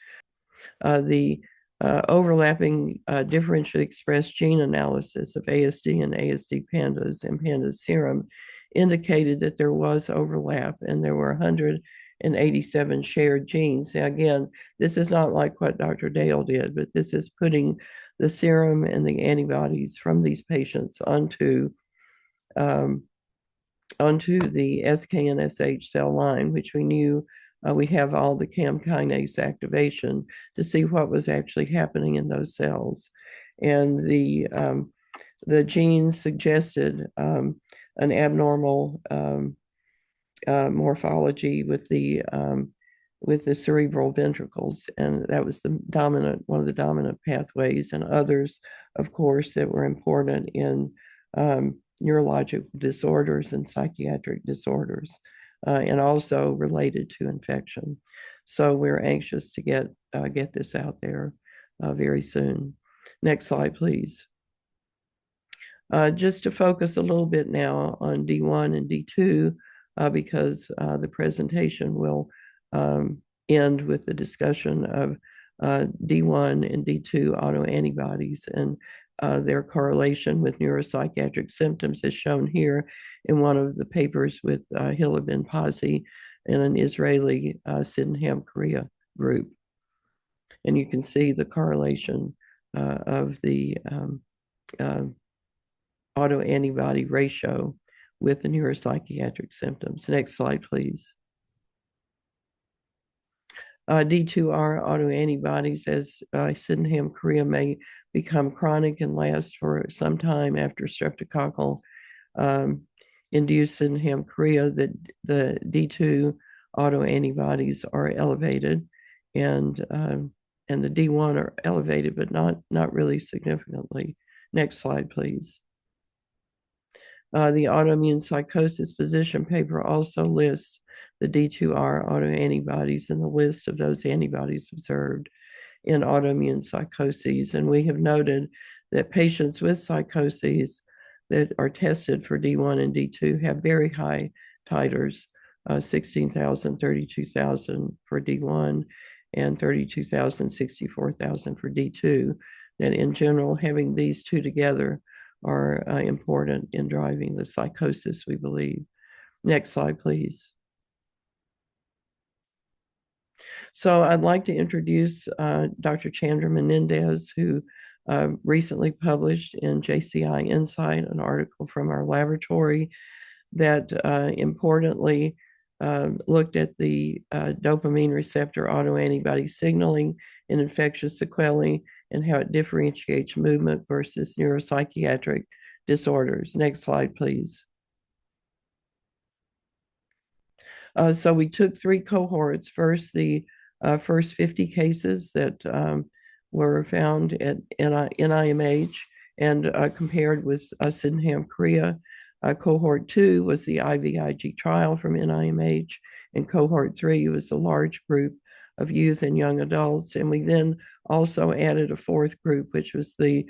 The overlapping differentially expressed gene analysis of ASD and ASD PANDAS and PANDAS serum indicated that there was overlap, and there were 187 shared genes. Now, again, this is not like what Dr. Dale did, but this is putting the serum and the antibodies from these patients onto the SKNSH cell line, which we knew we have all the CAM kinase activation to see what was actually happening in those cells. And the genes suggested an abnormal morphology with the cerebral ventricles, and that was one of the dominant pathways, and others, of course, that were important in neurological disorders and psychiatric disorders, and also related to infection. So we're anxious to get this out there very soon. Next slide, please. Just to focus a little bit now on D1 and D2, because the presentation will end with the discussion of D1 and D2 autoantibodies and their correlation with neuropsychiatric symptoms is shown here in one of the papers with Hilla Ben Pazi and an Israeli Sydenham Korea group. And you can see the correlation of the autoantibody ratio with the neuropsychiatric symptoms. Next slide, please. D2R autoantibodies, as Sydenham Korea, may become chronic and last for some time after streptococcal induced Sydenham Korea. That the D2 autoantibodies are elevated, and the D1 are elevated, but not really significantly. Next slide, please. The autoimmune psychosis position paper also lists the D2R autoantibodies in the list of those antibodies observed in autoimmune psychoses. And we have noted that patients with psychoses that are tested for D1 and D2 have very high titers, 16,000, 32,000 for D1 and 32,000, 64,000 for D2. That in general, having these two together are important in driving the psychosis, we believe. Next slide, please. So I'd like to introduce Dr. Chandra Menendez, who recently published in JCI Insight an article from our laboratory that importantly looked at the dopamine receptor autoantibody signaling in infectious sequelae and how it differentiates movement versus neuropsychiatric disorders. Next slide, please. So we took 3 cohorts. First, the first 50 cases that were found at NIMH and compared with Sydenham Korea. Cohort 2 was the IVIG trial from NIMH, and cohort 3 was the large group of youth and young adults. And we then also added a 4th group, which was the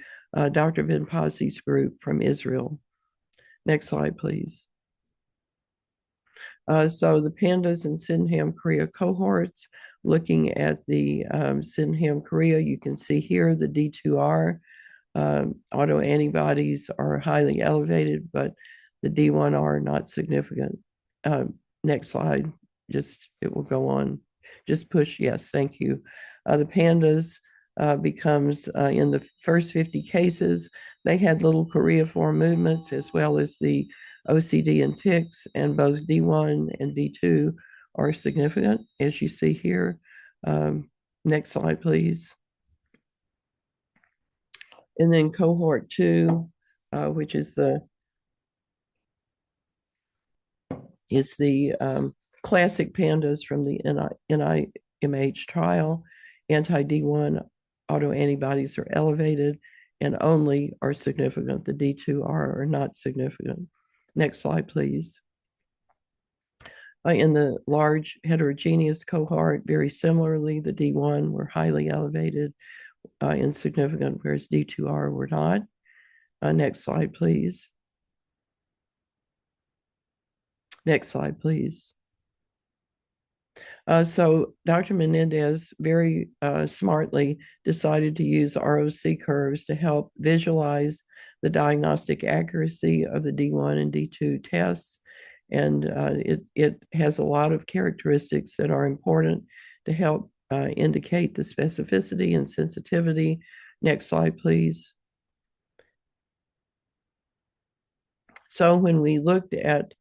Dr. Ben Pazi's group from Israel. Next slide, please. So the PANDAS and Sydenham Korea cohorts, looking at the Sydenham Korea, you can see here the D2R autoantibodies are highly elevated, but the D1 are not significant. Next slide, it will go on. Just push, yes, thank you. The PANDAS becomes, in the first 50 cases, they had little choreiform movements as well as the OCD and tics, and both D1 and D2 are significant, as you see here. Next slide, please. And then cohort 2, which is the classic PANDAS from the NIMH trial. Anti-D1 autoantibodies are elevated and only are significant. The D2 are not significant. Next slide, please. In the large heterogeneous cohort, very similarly, the D1 were highly elevated and significant, whereas D2R were not. Next slide, please. Next slide, please. So Dr. Menendez very smartly decided to use ROC curves to help visualize the diagnostic accuracy of the D1 and D2 tests. And it has a lot of characteristics that are important to help indicate the specificity and sensitivity. Next slide, please. So when we looked at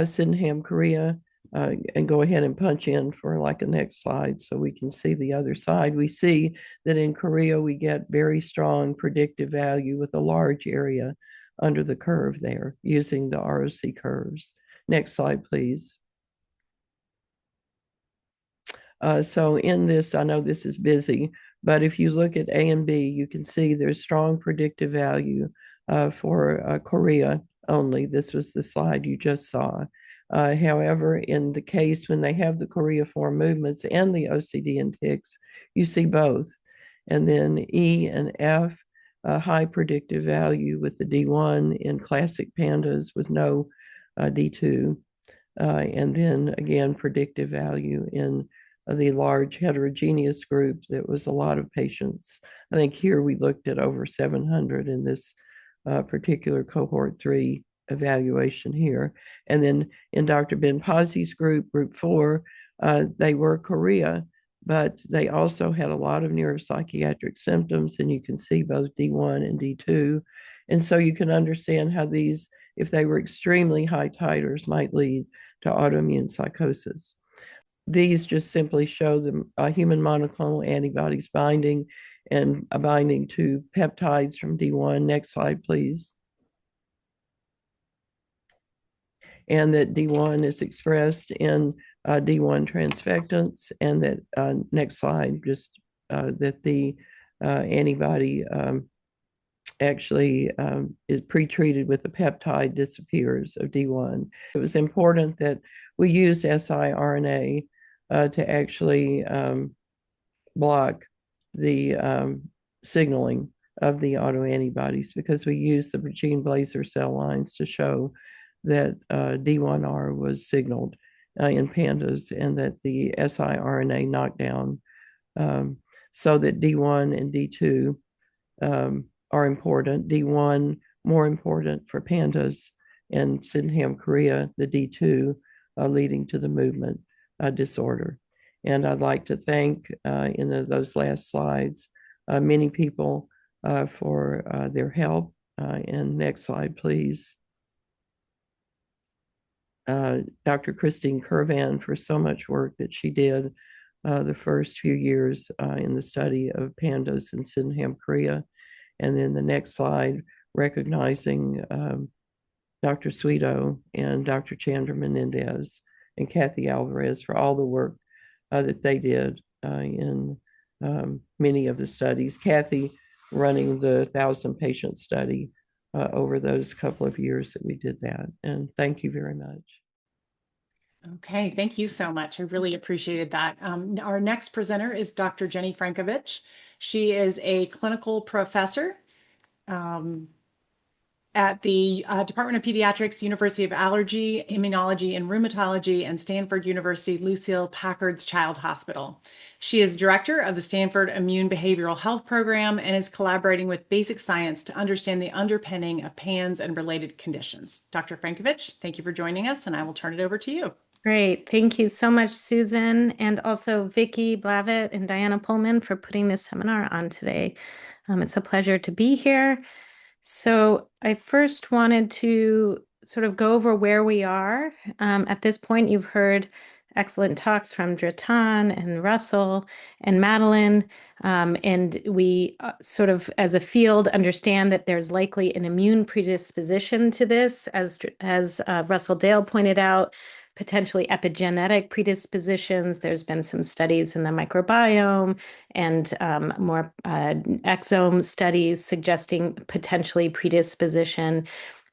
Sydenham, Korea, and go ahead and punch in for like a next slide so we can see the other side, we see that in Korea we get very strong predictive value with a large area under the curve there using the ROC curves. Next slide, please. So in this, I know this is busy, but if you look at A and B, you can see there's strong predictive value for Korea only. This was the slide you just saw. However, in the case when they have the choreiform movements and the OCD and tics, you see both. And then E and F, high predictive value with the D1 in classic pandas with no D2. And then again, predictive value in the large heterogeneous group. That was a lot of patients. I think here we looked at over 700 in this particular cohort 3 evaluation here. And then in Dr. Ben Pazzi's group, group 4, they were Korea, but they also had a lot of neuropsychiatric symptoms, and you can see both D1 and D2. And so you can understand how these, if they were extremely high titers, might lead to autoimmune psychosis. These just simply show the human monoclonal antibodies binding and binding to peptides from D1. Next slide, please. And that D1 is expressed in D1 transfectants, and that, next slide, just that the antibody actually is pre-treated with the peptide disappears of D1. It was important that we used siRNA to actually block the signaling of the autoantibodies, because we used the gene blazer cell lines to show that D1R was signaled in pandas, and that the siRNA knockdown, so that D1 and D2 are important. D1 more important for pandas, and Sydenham, Korea, the D2 leading to the movement disorder. And I'd like to thank in those last slides many people for their help. And next slide, please. Dr. Christine Curvan for so much work that she did the first few years in the study of pandas in Sydenham, Korea. And then the next slide, recognizing Dr. Sweeto and Dr. Chandra Menendez and Kathy Alvarez for all the work that they did in many of the studies. Kathy running the 1,000-patient study over those couple of years that we did that. And thank you very much. Okay, thank you so much. I really appreciated that. Our next presenter is Dr. Jenny Frankovich. She is a clinical professor at the Department of Pediatrics, University of Allergy, Immunology, and Rheumatology, and Stanford University Lucile Packard's Child Hospital. She is director of the Stanford Immune Behavioral Health Program and is collaborating with basic science to understand the underpinning of PANS and related conditions. Dr. Frankovich, thank you for joining us, and I will turn it over to you. Great. Thank you so much, Susan, and also Vicki Blavitt and Diana Pullman for putting this seminar on today. It's a pleasure to be here. So I first wanted to sort of go over where we are. At this point, you've heard excellent talks from Dritan and Russell and Madeleine, and we sort of, as a field, understand that there's likely an immune predisposition to this, as Russell Dale pointed out, potentially epigenetic predispositions. There's been some studies in the microbiome and more exome studies suggesting potentially predisposition.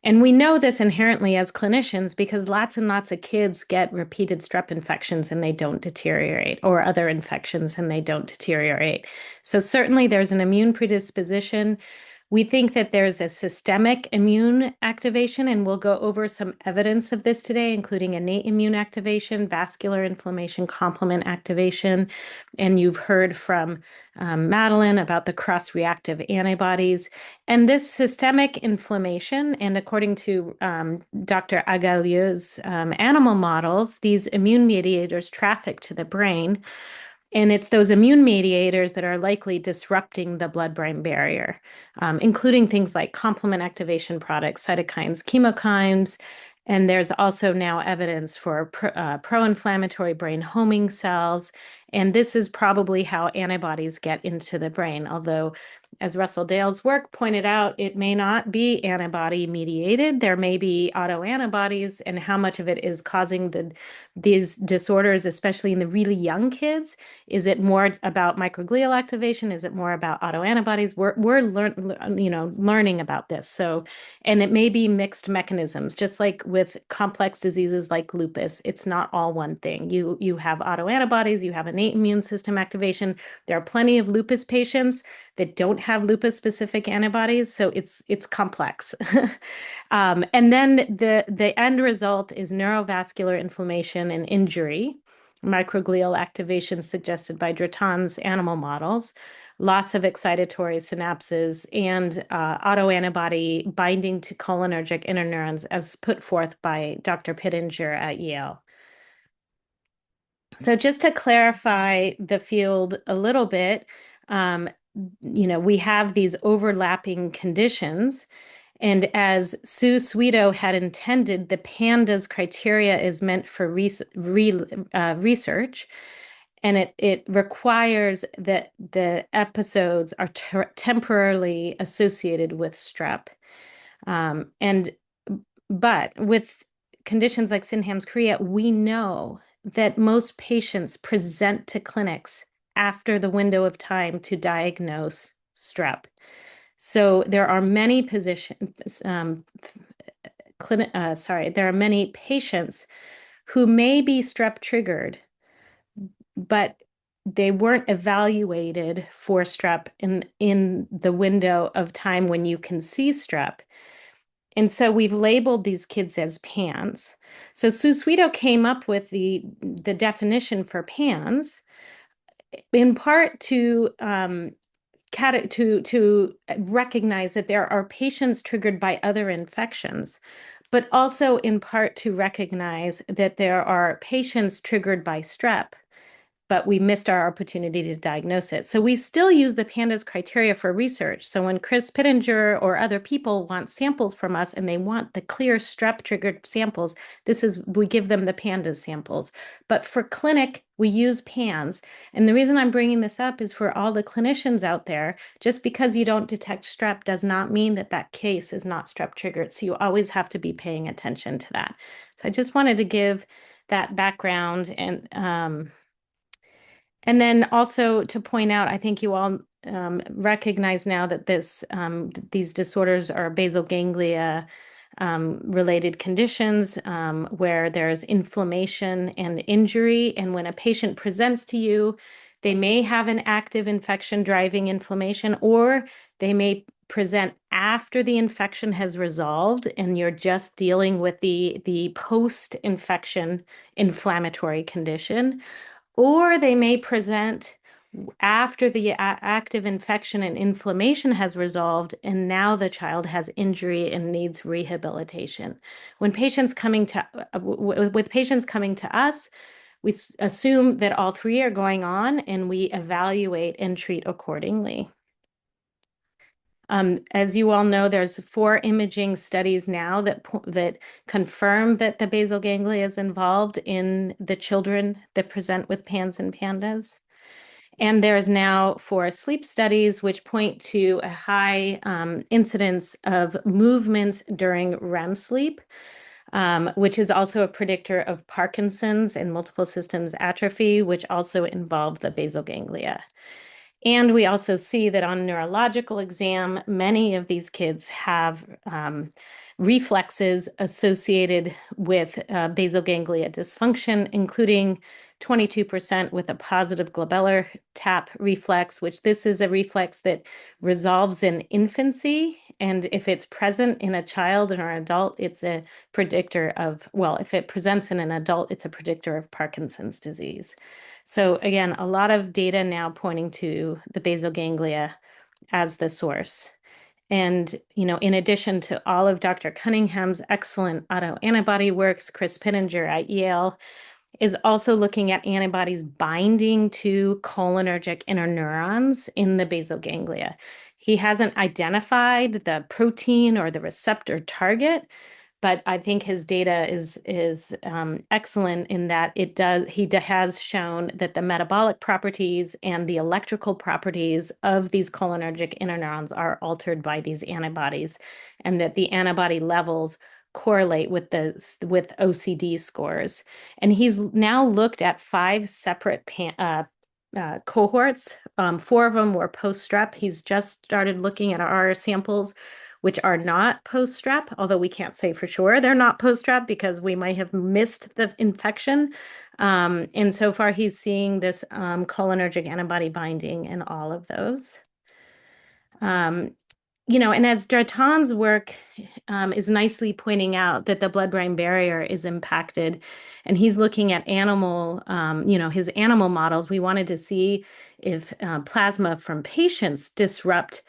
And we know this inherently as clinicians because lots and lots of kids get repeated strep infections and they don't deteriorate, or other infections and they don't deteriorate. So certainly there's an immune predisposition. We think that there's a systemic immune activation, and we'll go over some evidence of this today, including innate immune activation, vascular inflammation, complement activation. And you've heard from Madeleine about the cross-reactive antibodies. And this systemic inflammation, and according to Dr. Agalliu's animal models, these immune mediators traffic to the brain. And it's those immune mediators that are likely disrupting the blood-brain barrier, including things like complement activation products, cytokines, chemokines. And there's also now evidence for pro-inflammatory brain homing cells. And this is probably how antibodies get into the brain, although as Russell Dale's work pointed out, it may not be antibody mediated. There may be autoantibodies, and how much of it is causing these disorders, especially in the really young kids. Is it more about microglial activation? Is it more about autoantibodies? We're learning about this. So, and it may be mixed mechanisms, just like with complex diseases like lupus. It's not all one thing. You have autoantibodies, you have innate immune system activation. There are plenty of lupus patients that don't have lupus-specific antibodies, so it's complex. And then the end result is neurovascular inflammation and injury, microglial activation suggested by Dritan's animal models, loss of excitatory synapses, and autoantibody binding to cholinergic interneurons, as put forth by Dr. Pittenger at Yale. So just to clarify the field a little bit, we have these overlapping conditions. And as Sue Sweeto had intended, the PANDAS criteria is meant for research. And it requires that the episodes are temporarily associated with strep. But with conditions like Sydenham's chorea, we know that most patients present to clinics after the window of time to diagnose strep. So there are many there are many patients who may be strep triggered, but they weren't evaluated for strep in the window of time when you can see strep. And so we've labeled these kids as PANS. So Sue Sweeto came up with the definition for PANS, in part to recognize that there are patients triggered by other infections, but also in part to recognize that there are patients triggered by strep, but we missed our opportunity to diagnose it. So we still use the PANDAS criteria for research. So when Chris Pittenger or other people want samples from us and they want the clear strep-triggered samples, we give them the PANDAS samples. But for clinic, we use PANS. And the reason I'm bringing this up is for all the clinicians out there, just because you don't detect strep does not mean that that case is not strep-triggered. So you always have to be paying attention to that. So I just wanted to give that background and then also to point out, I think you all recognize now that these disorders are basal ganglia related conditions where there's inflammation and injury. And when a patient presents to you, they may have an active infection driving inflammation, or they may present after the infection has resolved and you're just dealing with the post-infection inflammatory condition. Or they may present after the active infection and inflammation has resolved, and now the child has injury and needs rehabilitation. With patients coming to us, we assume that all three are going on, and we evaluate and treat accordingly. As you all know, there's 4 imaging studies now that confirm that the basal ganglia is involved in the children that present with PANS and PANDAS. And there's now 4 sleep studies which point to a high incidence of movement during REM sleep, which is also a predictor of Parkinson's and multiple systems atrophy, which also involve the basal ganglia. And we also see that on neurological exam, many of these kids have reflexes associated with basal ganglia dysfunction, including 22% with a positive glabellar tap reflex, which this is a reflex that resolves in infancy. And if it's present in a child or an adult, it's a predictor of, well, if it presents in an adult, it's a predictor of Parkinson's disease. So again, a lot of data now pointing to the basal ganglia as the source. And, in addition to all of Dr. Cunningham's excellent autoantibody works, Chris Pittenger at Yale is also looking at antibodies binding to cholinergic interneurons in the basal ganglia. He hasn't identified the protein or the receptor target, but I think his data is excellent in that he has shown that the metabolic properties and the electrical properties of these cholinergic interneurons are altered by these antibodies, and that the antibody levels correlate with OCD scores. And he's now looked at 5 separate cohorts. 4 of them were post-strep. He's just started looking at our samples, which are not post-strep, although we can't say for sure they're not post-strep because we might have missed the infection. And so far, he's seeing this cholinergic antibody binding in all of those. And as Dritan's work is nicely pointing out that the blood-brain barrier is impacted, and he's looking at his animal models. We wanted to see if plasma from patients disrupt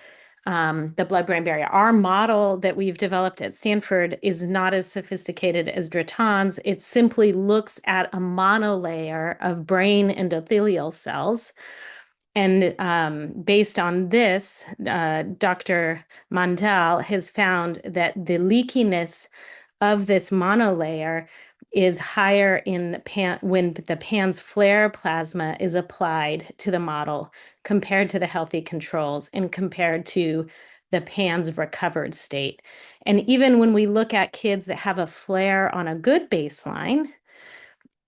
the blood-brain barrier. Our model that we've developed at Stanford is not as sophisticated as Dritan's. It simply looks at a monolayer of brain endothelial cells. And based on this, Dr. Mandel has found that the leakiness of this monolayer is higher when the PANS flare plasma is applied to the model compared to the healthy controls and compared to the PANS recovered state. And even when we look at kids that have a flare on a good baseline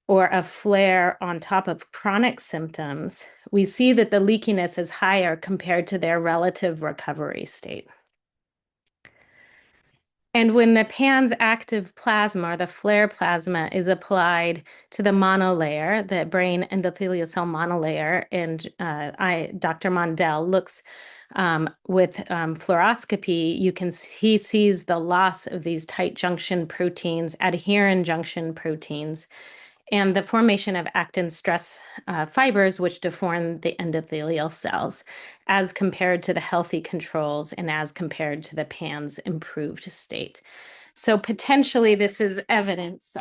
or a flare on top of chronic symptoms, we see that the leakiness is higher compared to their relative recovery state. And when the PANS active plasma, or the flare plasma, is applied to the monolayer, the brain endothelial cell monolayer, and Dr. Mandel looks with fluoroscopy, he sees the loss of these tight junction proteins, adherent junction proteins, and the formation of actin stress fibers, which deform the endothelial cells, as compared to the healthy controls and as compared to the PANS improved state. So potentially this is evidence,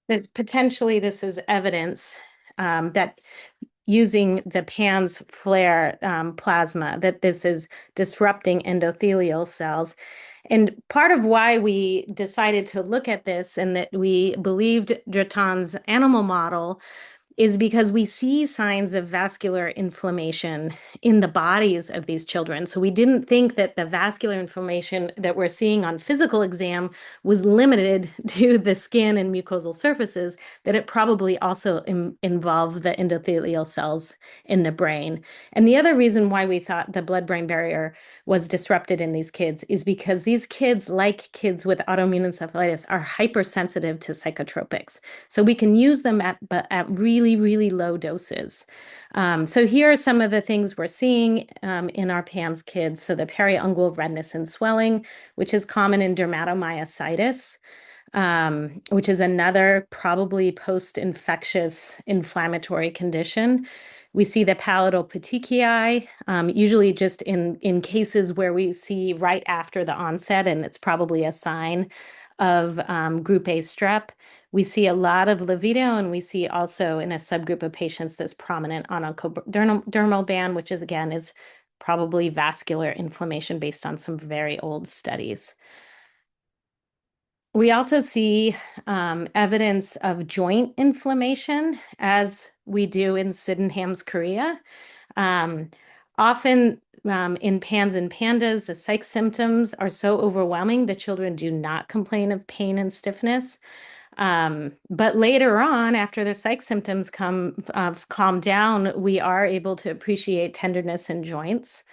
this is evidence that using the PANS flare plasma, that this is disrupting endothelial cells. And part of why we decided to look at this and that we believed Dritan's animal model is because we see signs of vascular inflammation in the bodies of these children. So we didn't think that the vascular inflammation that we're seeing on physical exam was limited to the skin and mucosal surfaces, that it probably also involved the endothelial cells in the brain. And the other reason why we thought the blood-brain barrier was disrupted in these kids is because these kids, like kids with autoimmune encephalitis, are hypersensitive to psychotropics. So we can use them at really, really low doses. So here are some of the things we're seeing in our PANS kids. So the periungual redness and swelling, which is common in dermatomyositis, which is another probably post-infectious inflammatory condition. We see the palatal petechiae, usually just in cases where we see right after the onset, and it's probably a sign of group A strep. We see a lot of livedo, and we see also in a subgroup of patients this prominent oncodermal band, which is probably vascular inflammation based on some very old studies. We also see evidence of joint inflammation, as we do in Sydenham's chorea. Often in PANS and PANDAS, the psych symptoms are so overwhelming the children do not complain of pain and stiffness. But later on, after the psych symptoms calm down, we are able to appreciate tenderness in joints.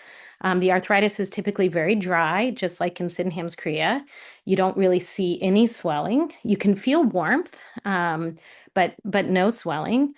The arthritis is typically very dry, just like in Sydenham's chorea. You don't really see any swelling. You can feel warmth, but no swelling.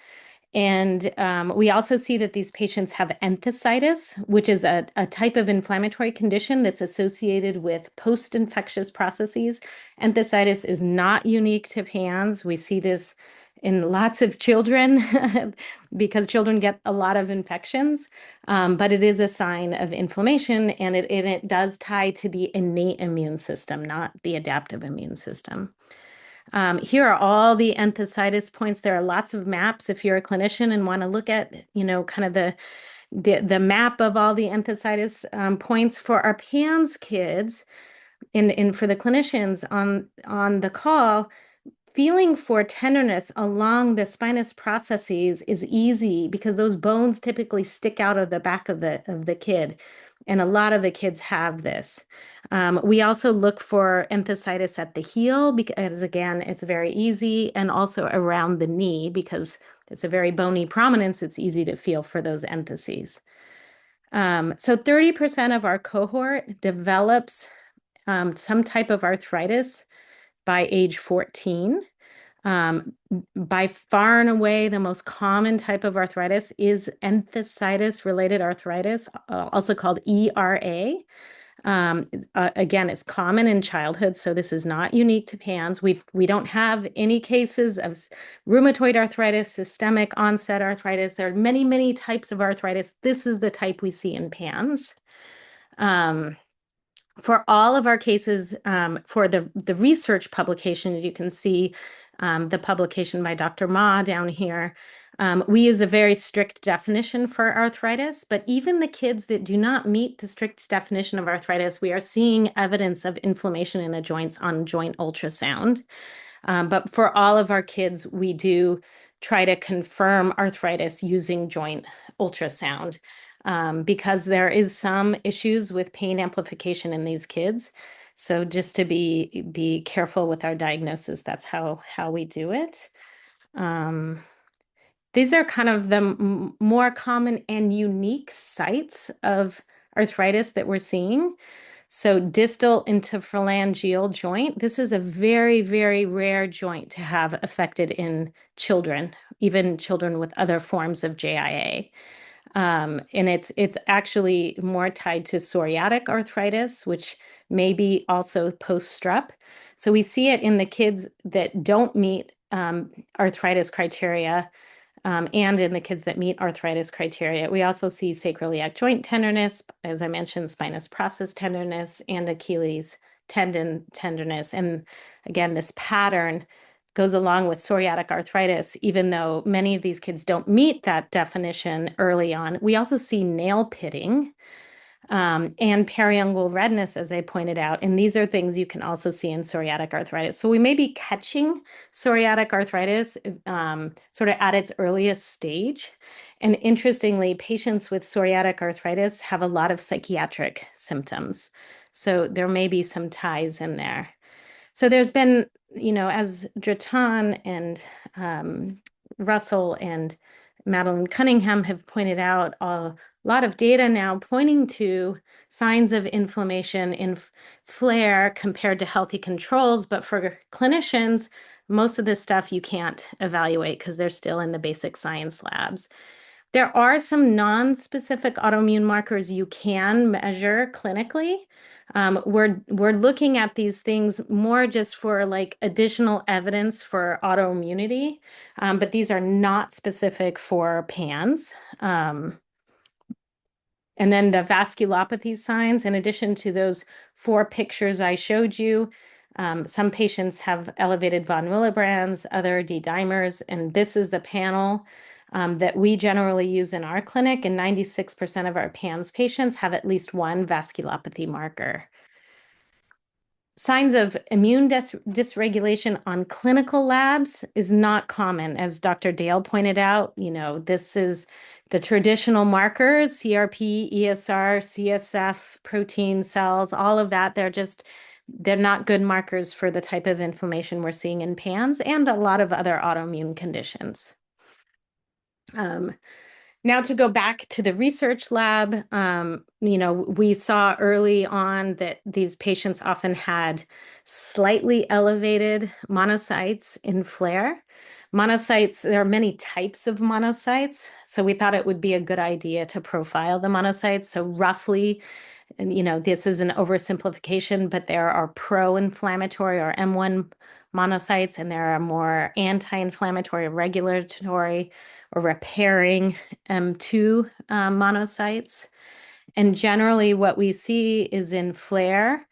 And we also see that these patients have enthesitis, which is a type of inflammatory condition that's associated with post-infectious processes. Enthesitis is not unique to PANS. We see this in lots of children because children get a lot of infections, but it is a sign of inflammation, and it does tie to the innate immune system, not the adaptive immune system. Here are all the enthesitis points. There are lots of maps if you're a clinician and want to look at, kind of the map of all the enthesitis points for our PANS kids and for the clinicians on the call. Feeling for tenderness along the spinous processes is easy because those bones typically stick out of the back of the kid, and a lot of the kids have this. We also look for enthesitis at the heel because, again, it's very easy, and also around the knee because it's a very bony prominence. It's easy to feel for those entheses. So 30% of our cohort develops some type of arthritis by age 14. By far and away, the most common type of arthritis is enthesitis-related arthritis, also called ERA. Again, it's common in childhood, so this is not unique to PANS. We don't have any cases of rheumatoid arthritis, systemic onset arthritis. There are many, many types of arthritis. This is the type we see in PANS. For all of our cases, for the research publication, as you can see, the publication by Dr. Ma down here, we use a very strict definition for arthritis, but even the kids that do not meet the strict definition of arthritis, we are seeing evidence of inflammation in the joints on joint ultrasound. But for all of our kids, we do try to confirm arthritis using joint ultrasound. Because there is some issues with pain amplification in these kids. So just to be careful with our diagnosis, that's how we do it. These are kind of the more common and unique sites of arthritis that we're seeing. So distal interphalangeal joint, this is a very, very rare joint to have affected in children, even children with other forms of JIA. And it's actually more tied to psoriatic arthritis, which may be also post-strep. So we see it in the kids that don't meet arthritis criteria, and in the kids that meet arthritis criteria. We also see sacroiliac joint tenderness, as I mentioned, spinous process tenderness, and Achilles tendon tenderness. And again, this pattern goes along with psoriatic arthritis, even though many of these kids don't meet that definition early on. We also see nail pitting and periungual redness, as I pointed out. And these are things you can also see in psoriatic arthritis. So we may be catching psoriatic arthritis sort of at its earliest stage. And interestingly, patients with psoriatic arthritis have a lot of psychiatric symptoms. So there may be some ties in there. So there's been, as Dritan and Russell and Madeleine Cunningham have pointed out, a lot of data now pointing to signs of inflammation in flare compared to healthy controls. But for clinicians, most of this stuff you can't evaluate because they're still in the basic science labs. There are some non-specific autoimmune markers you can measure clinically. We're looking at these things more just for like additional evidence for autoimmunity, but these are not specific for PANS. And then the vasculopathy signs, in addition to those 4 pictures I showed you, some patients have elevated von Willebrands, other D-dimers, and this is the panel that we generally use in our clinic, and 96% of our PANS patients have at least one vasculopathy marker. Signs of immune dysregulation on clinical labs is not common. As Dr. Dale pointed out, this is the traditional markers, CRP, ESR, CSF, protein cells, all of that. They're not good markers for the type of inflammation we're seeing in PANS and a lot of other autoimmune conditions. Now to go back to the research lab, we saw early on that these patients often had slightly elevated monocytes in flare. Monocytes, there are many types of monocytes, so we thought it would be a good idea to profile the monocytes. So roughly, and this is an oversimplification, but there are pro-inflammatory or M1 monocytes, and there are more anti-inflammatory, regulatory, or repairing M2 monocytes. And generally, what we see is in flare,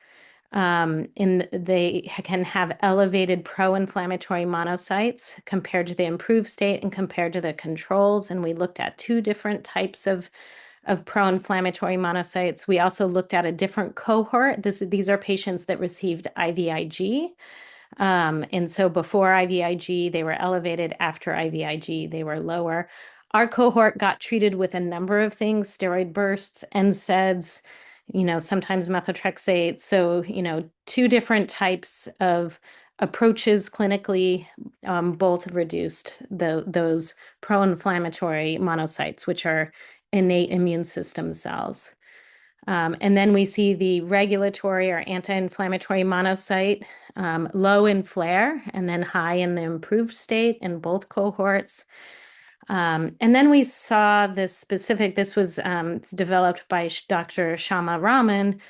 they can have elevated pro-inflammatory monocytes compared to the improved state and compared to the controls. And we looked at two different types of pro-inflammatory monocytes. We also looked at a different cohort. These are patients that received IVIG. And so before IVIG, they were elevated. After IVIG, they were lower. Our cohort got treated with a number of things, steroid bursts, NSAIDs, sometimes methotrexate. So, two different types of approaches clinically, both reduced those pro-inflammatory monocytes, which are innate immune system cells. And then we see the regulatory or anti-inflammatory monocyte low in flare and then high in the improved state in both cohorts. And then we saw this was developed by Dr. Shama Raman,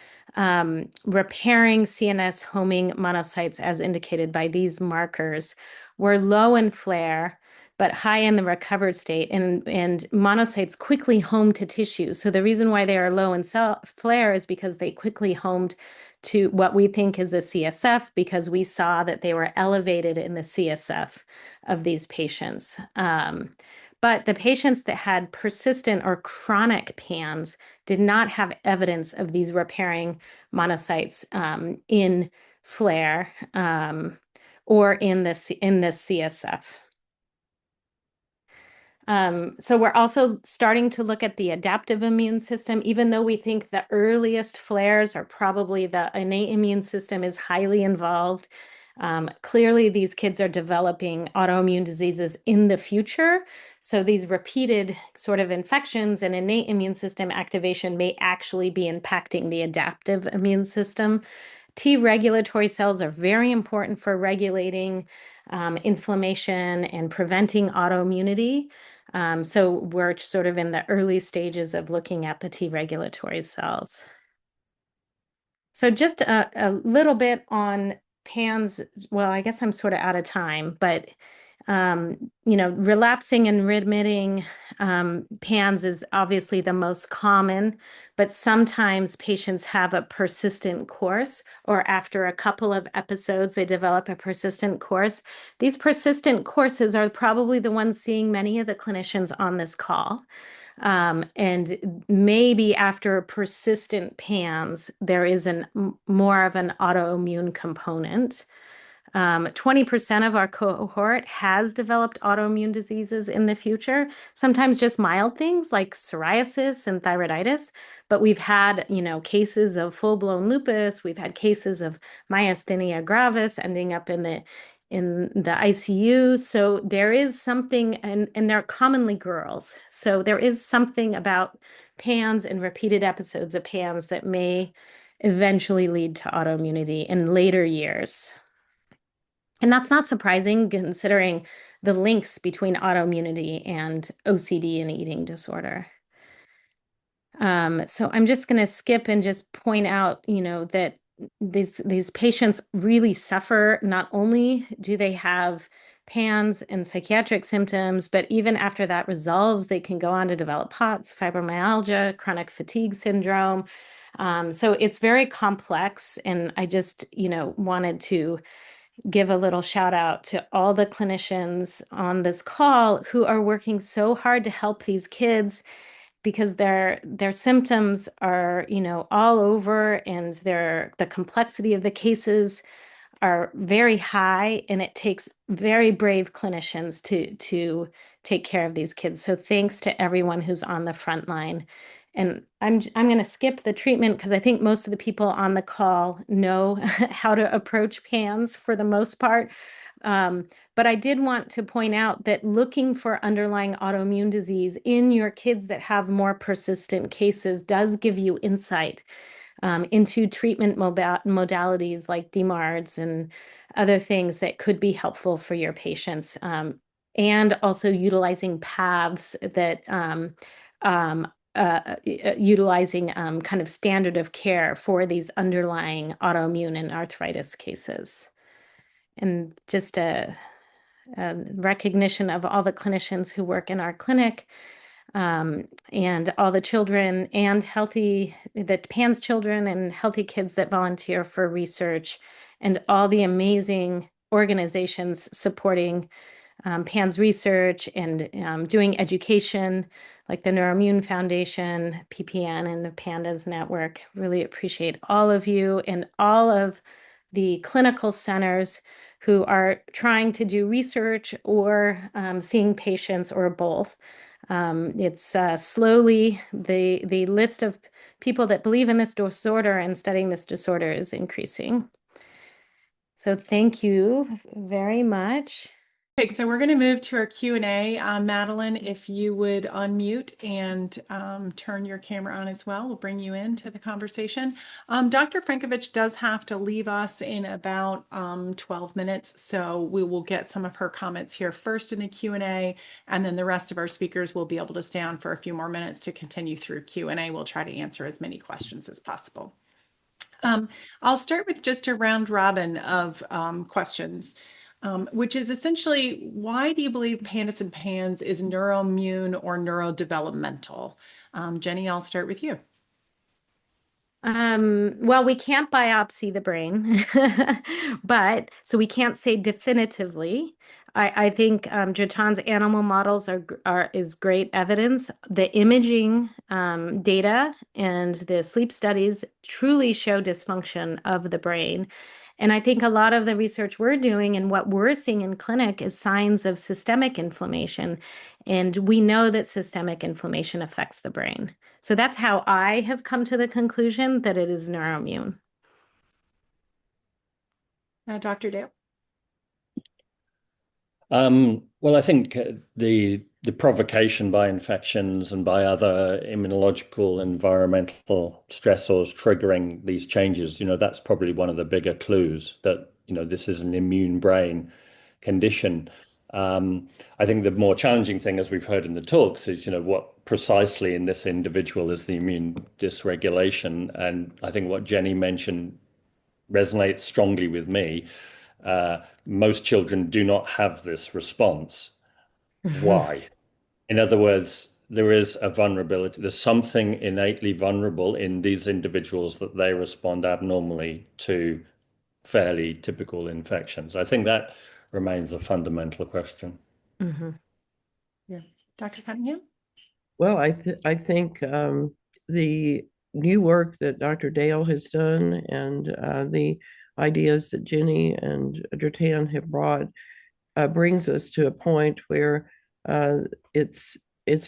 repairing CNS homing monocytes as indicated by these markers were low in flare, but high in the recovered state, and monocytes quickly home to tissue. So the reason why they are low in flare is because they quickly homed to what we think is the CSF, because we saw that they were elevated in the CSF of these patients. But the patients that had persistent or chronic PANS did not have evidence of these repairing monocytes in flare or in the CSF. So we're also starting to look at the adaptive immune system, even though we think the earliest flares are probably the innate immune system is highly involved. Clearly, these kids are developing autoimmune diseases in the future. So these repeated sort of infections and innate immune system activation may actually be impacting the adaptive immune system. T regulatory cells are very important for regulating inflammation and preventing autoimmunity. So we're sort of in the early stages of looking at the T regulatory cells. So just a little bit on PANS. Well, I guess I'm sort of out of time, but relapsing and remitting PANS is obviously the most common, but sometimes patients have a persistent course, or after a couple of episodes, they develop a persistent course. These persistent courses are probably the ones seeing many of the clinicians on this call. And maybe after persistent PANS, there is more of an autoimmune component. 20% of our cohort has developed autoimmune diseases in the future, sometimes just mild things like psoriasis and thyroiditis, but we've had, cases of full-blown lupus, we've had cases of myasthenia gravis ending up in the ICU. So there is something, and they're commonly girls. So there is something about PANS and repeated episodes of PANS that may eventually lead to autoimmunity in later years. And that's not surprising considering the links between autoimmunity and OCD and eating disorder. So I'm just going to skip and just point out, that these patients really suffer. Not only do they have PANS and psychiatric symptoms, but even after that resolves, they can go on to develop POTS, fibromyalgia, chronic fatigue syndrome. So it's very complex. And I just, wanted to give a little shout out to all the clinicians on this call who are working so hard to help these kids, because their symptoms are, all over, and the complexity of the cases are very high, and it takes very brave clinicians to take care of these kids. So thanks to everyone who's on the front line And I'm going to skip the treatment because I think most of the people on the call know how to approach PANS for the most part. But I did want to point out that looking for underlying autoimmune disease in your kids that have more persistent cases does give you insight into treatment modalities like DMARDs and other things that could be helpful for your patients. And also utilizing paths that utilizing kind of standard of care for these underlying autoimmune and arthritis cases. And just a recognition of all the clinicians who work in our clinic, and all the children and the PANS children and healthy kids that volunteer for research, and all the amazing organizations supporting PANS research and doing education, like the Neuroimmune Foundation, PPN, and the PANDAS Network. Really appreciate all of you and all of the clinical centers who are trying to do research or seeing patients or both. It's slowly the list of people that believe in this disorder and studying this disorder is increasing. So thank you very much. Okay, so we're going to move to our Q&A. Madeleine, if you would unmute and turn your camera on as well, we'll bring you into the conversation. Dr. Frankovich does have to leave us in about 12 minutes, so we will get some of her comments here first in the Q&A, and then the rest of our speakers will be able to stay on for a few more minutes to continue through Q&A. We'll try to answer as many questions as possible. I'll start with just a round robin of questions. Which is essentially, why do you believe PANDAS and PANS is neuroimmune or neurodevelopmental? Jenny, I'll start with you. Well, we can't biopsy the brain, but so we can't say definitively. I think Dritan's animal models is great evidence. The imaging data and the sleep studies truly show dysfunction of the brain. And I think a lot of the research we're doing and what we're seeing in clinic is signs of systemic inflammation. And we know that systemic inflammation affects the brain. So that's how I have come to the conclusion that it is neuroimmune. Dr. Dale? Well, I think the provocation by infections and by other immunological environmental stressors triggering these changes, that's probably one of the bigger clues that, this is an immune brain condition. I think the more challenging thing, as we've heard in the talks, is, what precisely in this individual is the immune dysregulation. And I think what Jenny mentioned resonates strongly with me. Most children do not have this response. Why? In other words, there is a vulnerability. There's something innately vulnerable in these individuals that they respond abnormally to fairly typical infections. I think that remains a fundamental question. Mm-hmm. Yeah. Dr. Cunningham? Well, I think the new work that Dr. Dale has done and the ideas that Jenny and Dritan have brought brings us to a point where it's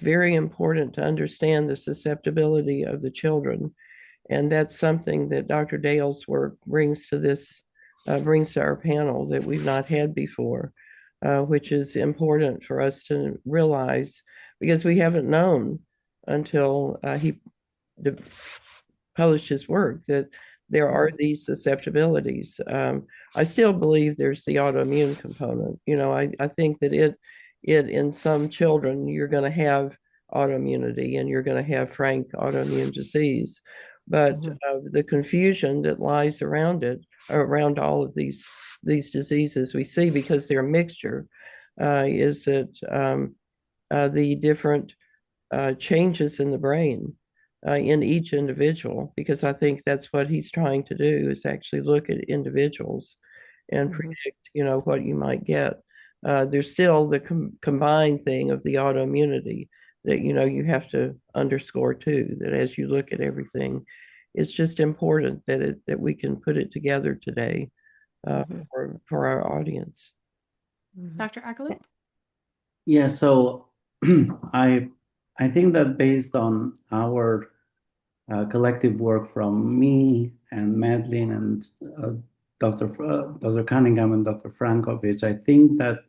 very important to understand the susceptibility of the children. And that's something that Dr. Dale's work brings to our panel that we've not had before, which is important for us to realize, because we haven't known until he published his work that there are these susceptibilities. I still believe there's the autoimmune component. I think that it in some children, you're going to have autoimmunity and you're going to have frank autoimmune disease. But the confusion that lies around it, around all of these diseases we see, because they're a mixture, is that the different changes in the brain in each individual, because I think that's what he's trying to do, is actually look at individuals and predict, what you might get. There's still the combined thing of the autoimmunity that, you have to underscore too, that as you look at everything, it's just important that we can put it together today for our Dr. Agalliu? Yeah, so I I think that based on our collective work from me and Madeleine and Dr. Cunningham and Dr. Frankovich, I think that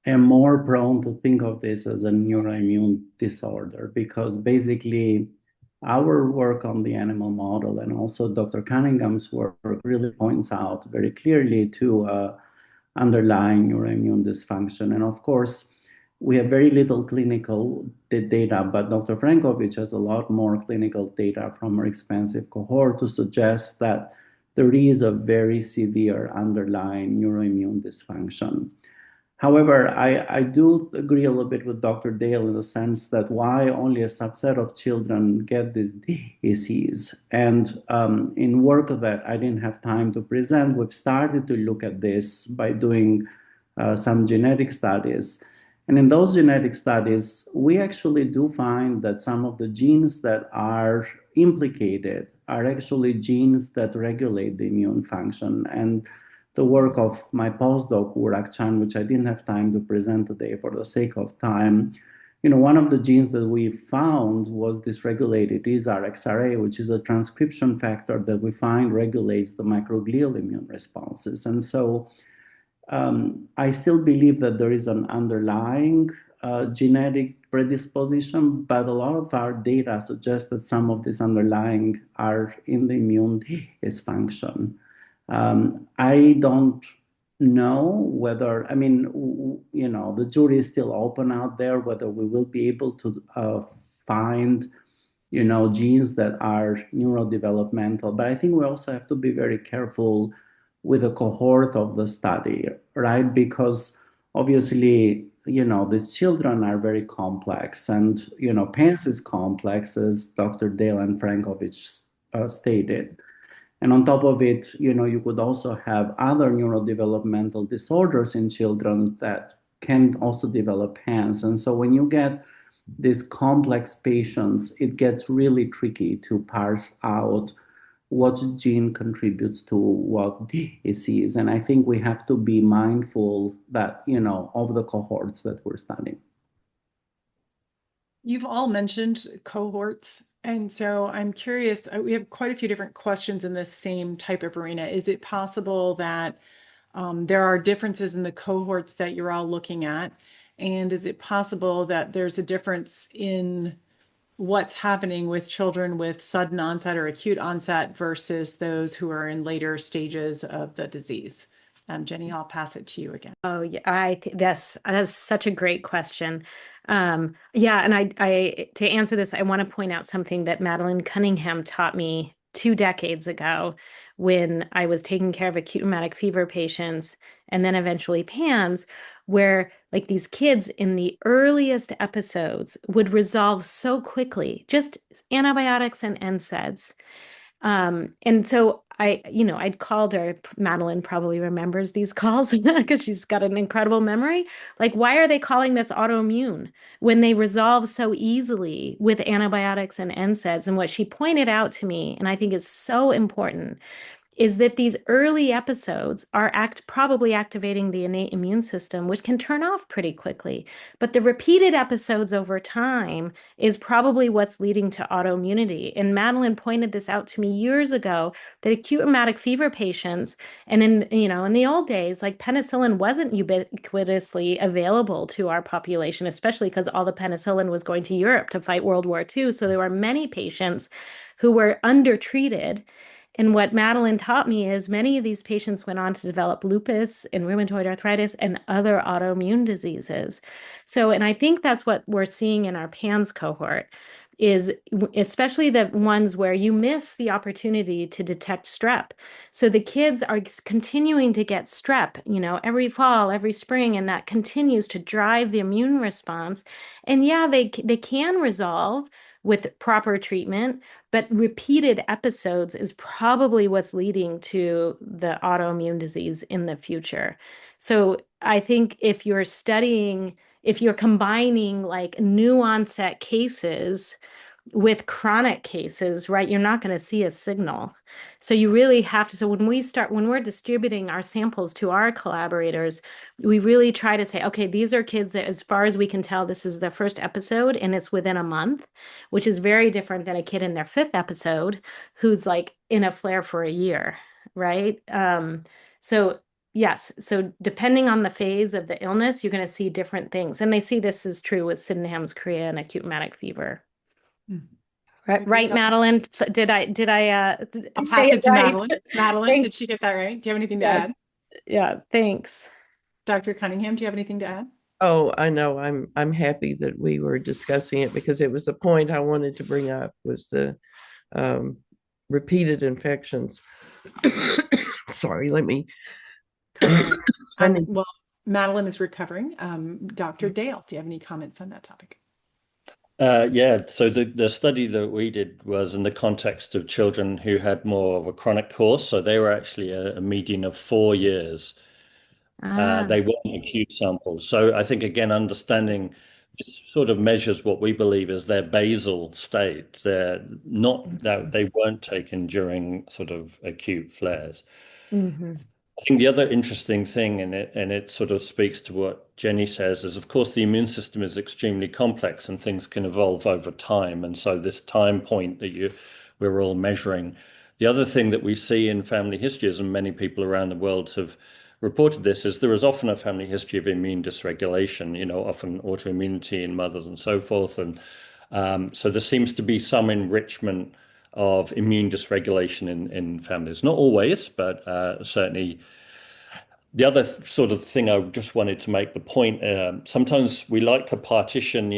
I'm more prone to think of this as a neuroimmune disorder because basically our work on the animal model and also Dr. Cunningham's work really points out very clearly to underlying neuroimmune dysfunction. And of course, we have very little clinical data, but Dr. Frankovich has a lot more clinical data from her expansive cohort to suggest that there is a very severe underlying neuroimmune dysfunction. However, I do agree a little bit with Dr. Dale in the sense that why only a subset of children get this disease. And in work that I didn't have time to present, we've started to look at this by doing some genetic studies. And in those genetic studies, we actually do find that some of the genes that are implicated are actually genes that regulate the immune function. And the work of my postdoc, Urak Chan, which I didn't have time to present today for the sake of time, one of the genes that we found was dysregulated ISAR-XRA, which is a transcription factor that we find regulates the microglial immune responses. And so I still believe that there is an underlying genetic predisposition, but a lot of our data suggests that some of these underlying are in the immune dysfunction. I don't know whether, the jury is still open out there, whether we will be able to find, genes that are neurodevelopmental. But I think we also have to be very careful with the cohort of the study, right? Because obviously, these children are very complex and, PANS is complex, as Dr. Dale and Frankovich stated. And on top of it, you could also have other neurodevelopmental disorders in children that can also develop PANS. And so when you get these complex patients, it gets really tricky to parse out what gene contributes to what disease. And I think we have to be mindful that, of the cohorts that we're studying. You've all mentioned cohorts. And so I'm curious, we have quite a few different questions in this same type of arena. Is it possible that there are differences in the cohorts that you're all looking at? And is it possible that there's a difference in what's happening with children with sudden onset or acute onset versus those who are in later stages of the disease? Jenny, I'll pass it to you again. Oh, yeah, that's such a great question. Yeah, and I to answer this, I want to point out something that Madeleine Cunningham taught me 2 decades ago when I was taking care of acute rheumatic fever patients and then eventually PANS, where like these kids in the earliest episodes would resolve so quickly, just antibiotics and NSAIDs. And so I'd called her. Madeleine probably remembers these calls because she's got an incredible memory. Like, why are they calling this autoimmune when they resolve so easily with antibiotics and NSAIDs? And what she pointed out to me, and I think is so important, is that these early episodes are probably activating the innate immune system, which can turn off pretty quickly. But the repeated episodes over time is probably what's leading to autoimmunity. And Madeleine pointed this out to me years ago, that acute rheumatic fever patients, and in the old days, like penicillin wasn't ubiquitously available to our population, especially because all the penicillin was going to Europe to fight World War II. So there were many patients who were undertreated. And what Madeleine taught me is many of these patients went on to develop lupus and rheumatoid arthritis and other autoimmune diseases. So, and I think that's what we're seeing in our PANS cohort, is especially the ones where you miss the opportunity to detect strep. So the kids are continuing to get strep, every fall, every spring, and that continues to drive the immune response. And yeah, they can resolve with proper treatment, but repeated episodes is probably what's leading to the autoimmune disease in the future. So I think if you're combining like new onset cases with chronic cases, right, you're not going to see a signal. So you really have to, so when we're distributing our samples to our collaborators, we really try to say, okay, these are kids that, as far as we can tell, this is their first episode and it's within a month, which is very different than a kid in their fifth episode who's like in a flare for a year, right? So yes, so depending on the phase of the illness, you're going to see different things. And they see this is true with Sydenham's chorea and acute rheumatic fever. Right, Madeleine? Did I I'll say pass it it to right? Madeleine. Madeleine, Thanks. did she get that right? Do you have anything to Yes. add? Yeah, thanks. Dr. Cunningham, do you have anything to add? Oh, I know. I'm happy that we were discussing it because it was the point I wanted to bring up was the repeated infections. Sorry, let me. Well, Madeleine is recovering. Dr. Dale, do you have any comments on that topic? Yeah, so the study that we did was in the context of children who had more of a chronic course. So they were actually a median of 4 years. They weren't acute samples. So I think, again, understanding this sort of measures what we believe is their basal state. They're not that they weren't taken during sort of acute flares. I think the other interesting thing in it, and it sort of speaks to what Jenny says, is of course the immune system is extremely complex and things can evolve over time. And so this time point that we're all measuring. The other thing that we see in family histories, and many people around the world have reported this, is there is often a family history of immune dysregulation, often autoimmunity in mothers and so forth. And so there seems to be some enrichment of immune dysregulation in families. Not always, but certainly. The other sort of thing I just wanted to make the point, sometimes we like to partition,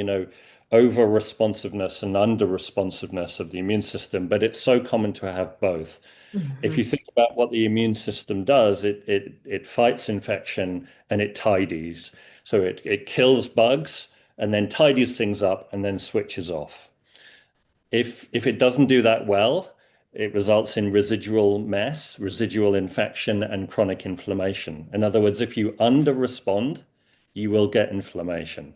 over responsiveness and under responsiveness of the immune system, but it's so common to have both. If you think about what the immune system does, it fights infection and it tidies. So it kills bugs and then tidies things up and then switches off. If it doesn't do that well, it results in residual mess, residual infection, and chronic inflammation. In other words, if you under-respond, you will get inflammation.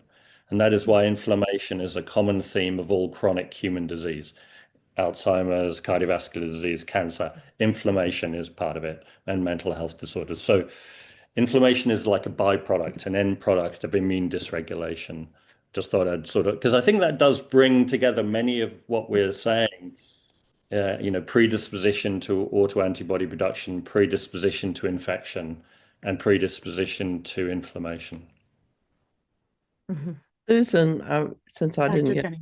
And that is why inflammation is a common theme of all chronic human disease. Alzheimer's, cardiovascular disease, cancer, inflammation is part of it, and mental health disorders. So inflammation is like a byproduct, an end product of immune dysregulation. Just thought I'd sort of, because I think that does bring together many of what we're saying, predisposition to autoantibody production, predisposition to infection, and predisposition to inflammation. Susan, since I didn't get,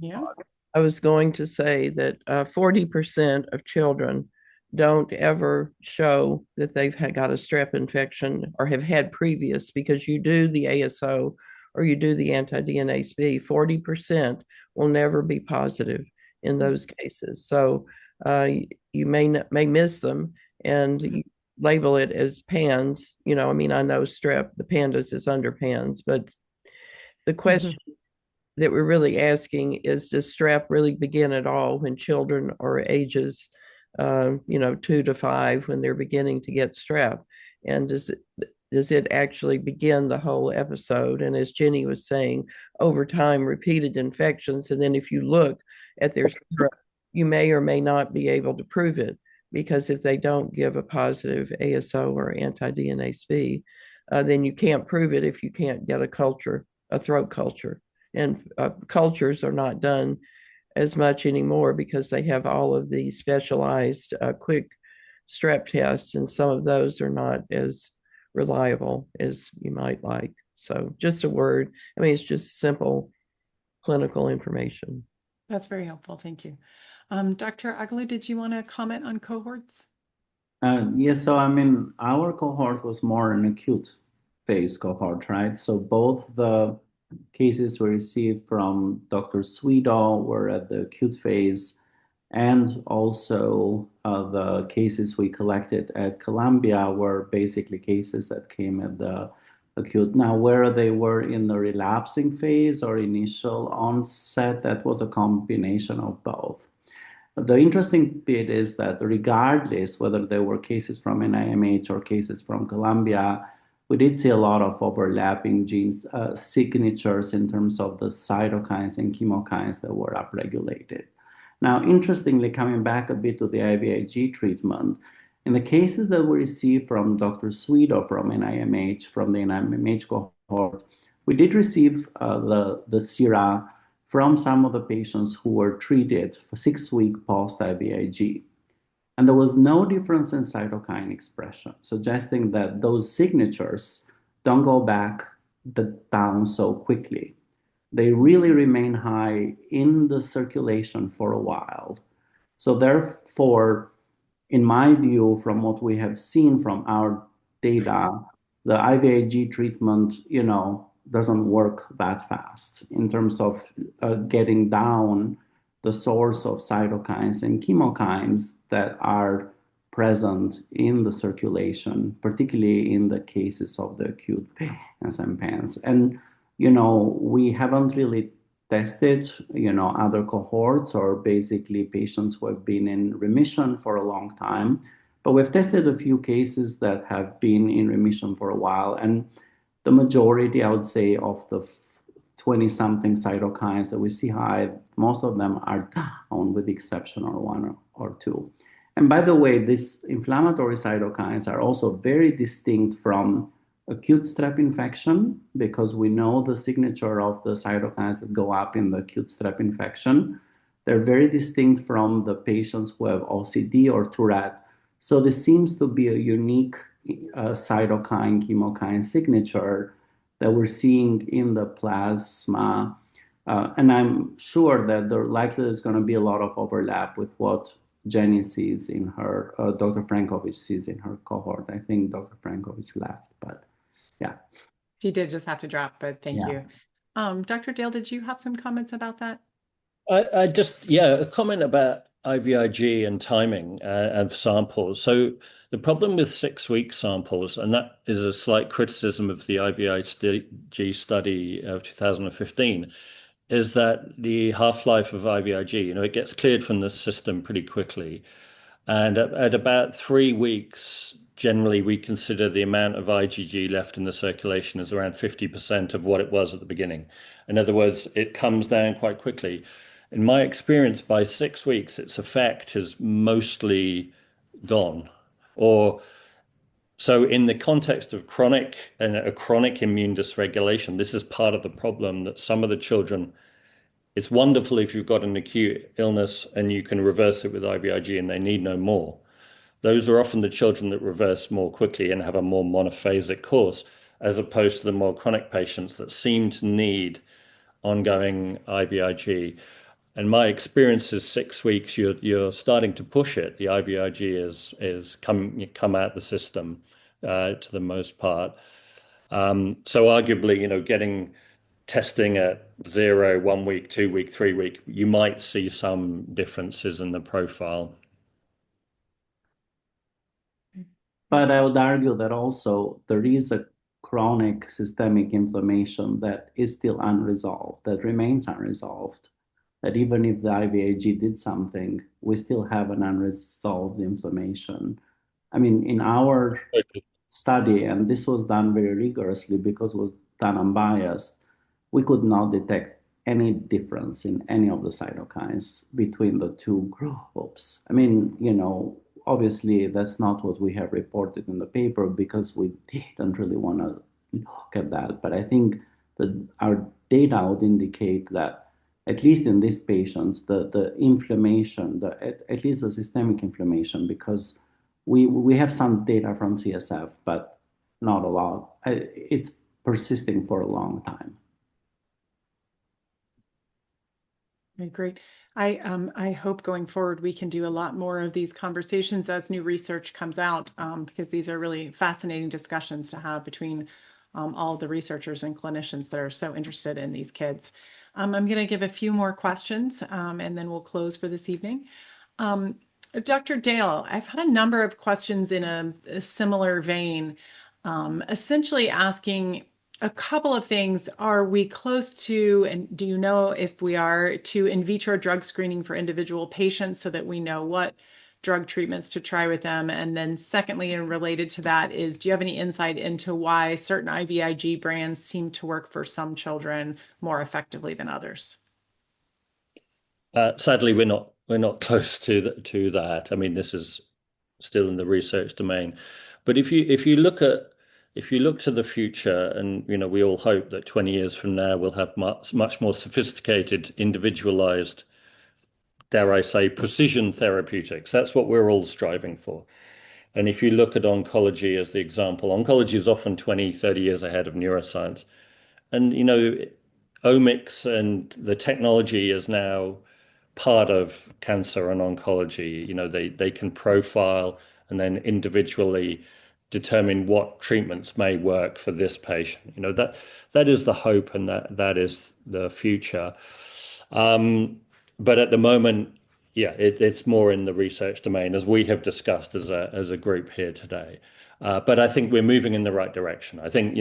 I was going to say that 40% of children don't ever show that they've got a strep infection or have had previous, because you do the ASO or you do the anti-DNase-B, 40% will never be positive in those cases. So you may miss them and you label it as PANS. I know strep, the PANDAS is under PANS, but the question that we're really asking is, does strep really begin at all when children are ages 2 to 5, when they're beginning to get strep? And does it actually begin the whole episode? And as Jenny was saying, over time, repeated infections. And then if you look at their strep, you may or may not be able to prove it, because if they don't give a positive ASO or anti-DNase-B, then you can't prove it if you can't get a throat culture. And cultures are not done as much anymore because they have all of these specialized quick strep tests, and some of those are not as reliable as you might like. So just a word. It's just simple clinical information. That's very helpful. Thank you. Dr. Agalliu, did you want to comment on cohorts? Yes, so our cohort was more an acute phase cohort, right? So both the cases we received from Dr. Swedo were at the acute phase, and also the cases we collected at Columbia were basically cases that came at the acute. Now, where they were in the relapsing phase or initial onset, that was a combination of both. The interesting bit is that regardless whether there were cases from NIMH or cases from Columbia, we did see a lot of overlapping genes signatures in terms of the cytokines and chemokines that were upregulated. Now, interestingly, coming back a bit to the IVIG treatment, in the cases that we received from Dr. Swedo from NIMH, from the NIMH cohort, we did receive the sera from some of the patients who were treated for 6 weeks post-IVIG. And there was no difference in cytokine expression, suggesting that those signatures don't go back down so quickly. They really remain high in the circulation for a while. So therefore, in my view, from what we have seen from our data, the IVIG treatment, doesn't work that fast in terms of getting down the source of cytokines and chemokines that are present in the circulation, particularly in the cases of the acute PANS and PANS. And, we haven't really tested, other cohorts or basically patients who have been in remission for a long time. But we've tested a few cases that have been in remission for a while. And the majority, I would say, of the 20-something cytokines that we see high, most of them are down with the exception of one or two. And by the way, these inflammatory cytokines are also very distinct from acute strep infection, because we know the signature of the cytokines that go up in the acute strep infection. They're very distinct from the patients who have OCD or Tourette. So this seems to be a unique cytokine chemokine signature that we're seeing in the plasma. And I'm sure that there likely is going to be a lot of overlap with what Jenny sees in her, Dr. Frankovich sees in her cohort. I think Dr. Frankovich left, but yeah. She did just have to drop, but thank you. Dr. Dale, did you have some comments about that? A comment about IVIG and timing of samples. So the problem with 6-week samples, and that is a slight criticism of the IVIG study of 2015, is that the half-life of IVIG, it gets cleared from the system pretty quickly. And at about 3 weeks, generally we consider the amount of IgG left in the circulation as around 50% of what it was at the beginning. In other words, it comes down quite quickly. In my experience, by 6 weeks, its effect is mostly gone. So in the context of a chronic immune dysregulation, this is part of the problem, that some of the children, it's wonderful if you've got an acute illness and you can reverse it with IVIG and they need no more. Those are often the children that reverse more quickly and have a more monophasic course, as opposed to the more chronic patients that seem to need ongoing IVIG. And my experience is 6 weeks, you're starting to push it. The IVIG is come out the system to the most part. So arguably, getting testing at 0, 1 week, 2 week, 3 week, you might see some differences in the profile. But I would argue that also there is a chronic systemic inflammation that is still unresolved, that remains unresolved, that even if the IVIG did something, we still have an unresolved inflammation. I mean, in our study, and this was done very rigorously because it was done unbiased, we could not detect any difference in any of the cytokines between the two groups. I mean, obviously that's not what we have reported in the paper because we didn't really want to look at that. But I think that our data would indicate that at least in these patients, the inflammation, at least the systemic inflammation, because we have some data from CSF, but not a lot. It's persisting for a long time. Okay, great. I hope going forward we can do a lot more of these conversations as new research comes out, because these are really fascinating discussions to have between all the researchers and clinicians that are so interested in these kids. I'm going to give a few more questions and then we'll close for this evening. Dr. Dale, I've had a number of questions in a similar vein, essentially asking a couple of things. Are we close to, and do you know if we are, to in vitro drug screening for individual patients so that we know what drug treatments to try with them? And then secondly, and related to that is, do you have any insight into why certain IVIG brands seem to work for some children more effectively than others? Sadly, we're not close to that. I mean, this is still in the research domain. But if you look to the future, and we all hope that 20 years from now we'll have much more sophisticated, individualized, dare I say, precision therapeutics. That's what we're all striving for. And if you look at oncology as the example, oncology is often 20, 30 years ahead of neuroscience. And, omics and the technology is now part of cancer and oncology. They can profile and then individually determine what treatments may work for this patient. That is the hope, and that is the future. But at the moment, yeah, it's more in the research domain, as we have discussed as a group here today. But I think we're moving in the right direction. I think,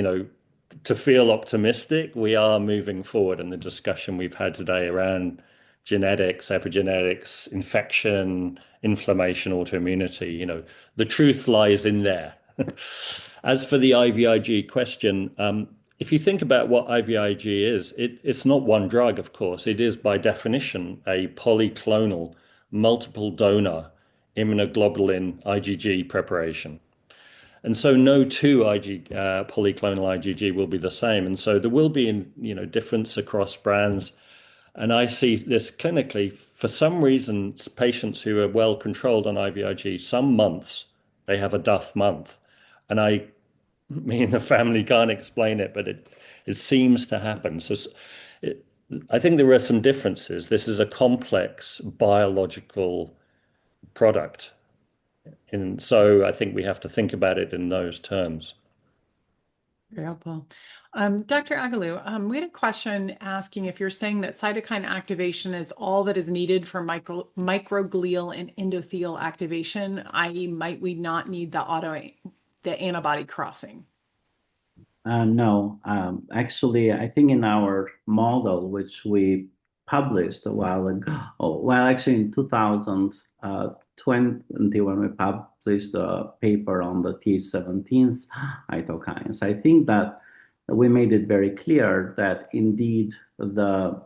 to feel optimistic, we are moving forward in the discussion we've had today around genetics, epigenetics, infection, inflammation, autoimmunity. The truth lies in there. As for the IVIG question, if you think about what IVIG is, it's not one drug, of course. It is, by definition, a polyclonal, multiple donor immunoglobulin IgG preparation. And so no two polyclonal IgG will be the same. And so there will be, difference across brands. And I see this clinically. For some reason, patients who are well controlled on IVIG, some months they have a duff month. And me and the family can't explain it, but it seems to happen. So I think there are some differences. This is a complex biological product. And so I think we have to think about it in those terms. Very helpful. Dr. Agalliu, we had a question asking if you're saying that cytokine activation is all that is needed for microglial and endothelial activation, i.e., might we not need the antibody crossing? No, actually, I think in our model, which we published a while ago, actually in 2020, when we published a paper on the Th17 cytokines, I think that we made it very clear that indeed the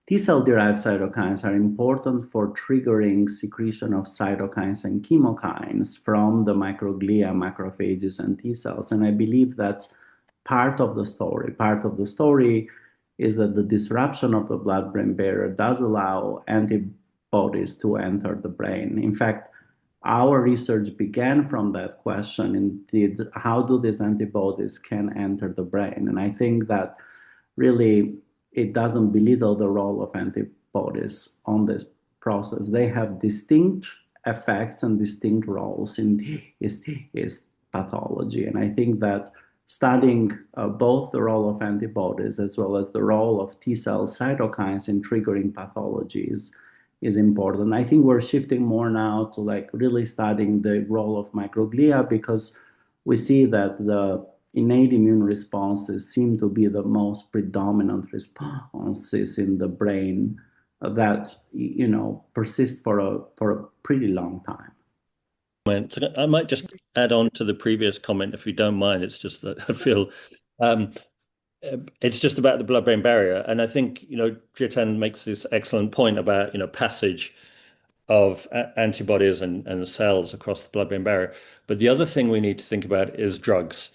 T-cell-derived cytokines are important for triggering secretion of cytokines and chemokines from the microglia, macrophages, and T cells. And I believe that's part of the story. Part of the story is that the disruption of the blood-brain barrier does allow antibodies to enter the brain. In fact, our research began from that question, indeed, how do these antibodies can enter the brain? And I think that really it doesn't belittle the role of antibodies on this process. They have distinct effects and distinct roles in is pathology. And I think that studying both the role of antibodies as well as the role of T-cell cytokines in triggering pathologies is important. I think we're shifting more now to really studying the role of microglia, because we see that the innate immune responses seem to be the most predominant responses in the brain that persist for a pretty long time. I might just add on to the previous comment, if you don't mind. It's just that I feel it's just about the blood-brain barrier. And I think, Dritan makes this excellent point about, passage of antibodies and cells across the blood-brain barrier. But the other thing we need to think about is drugs.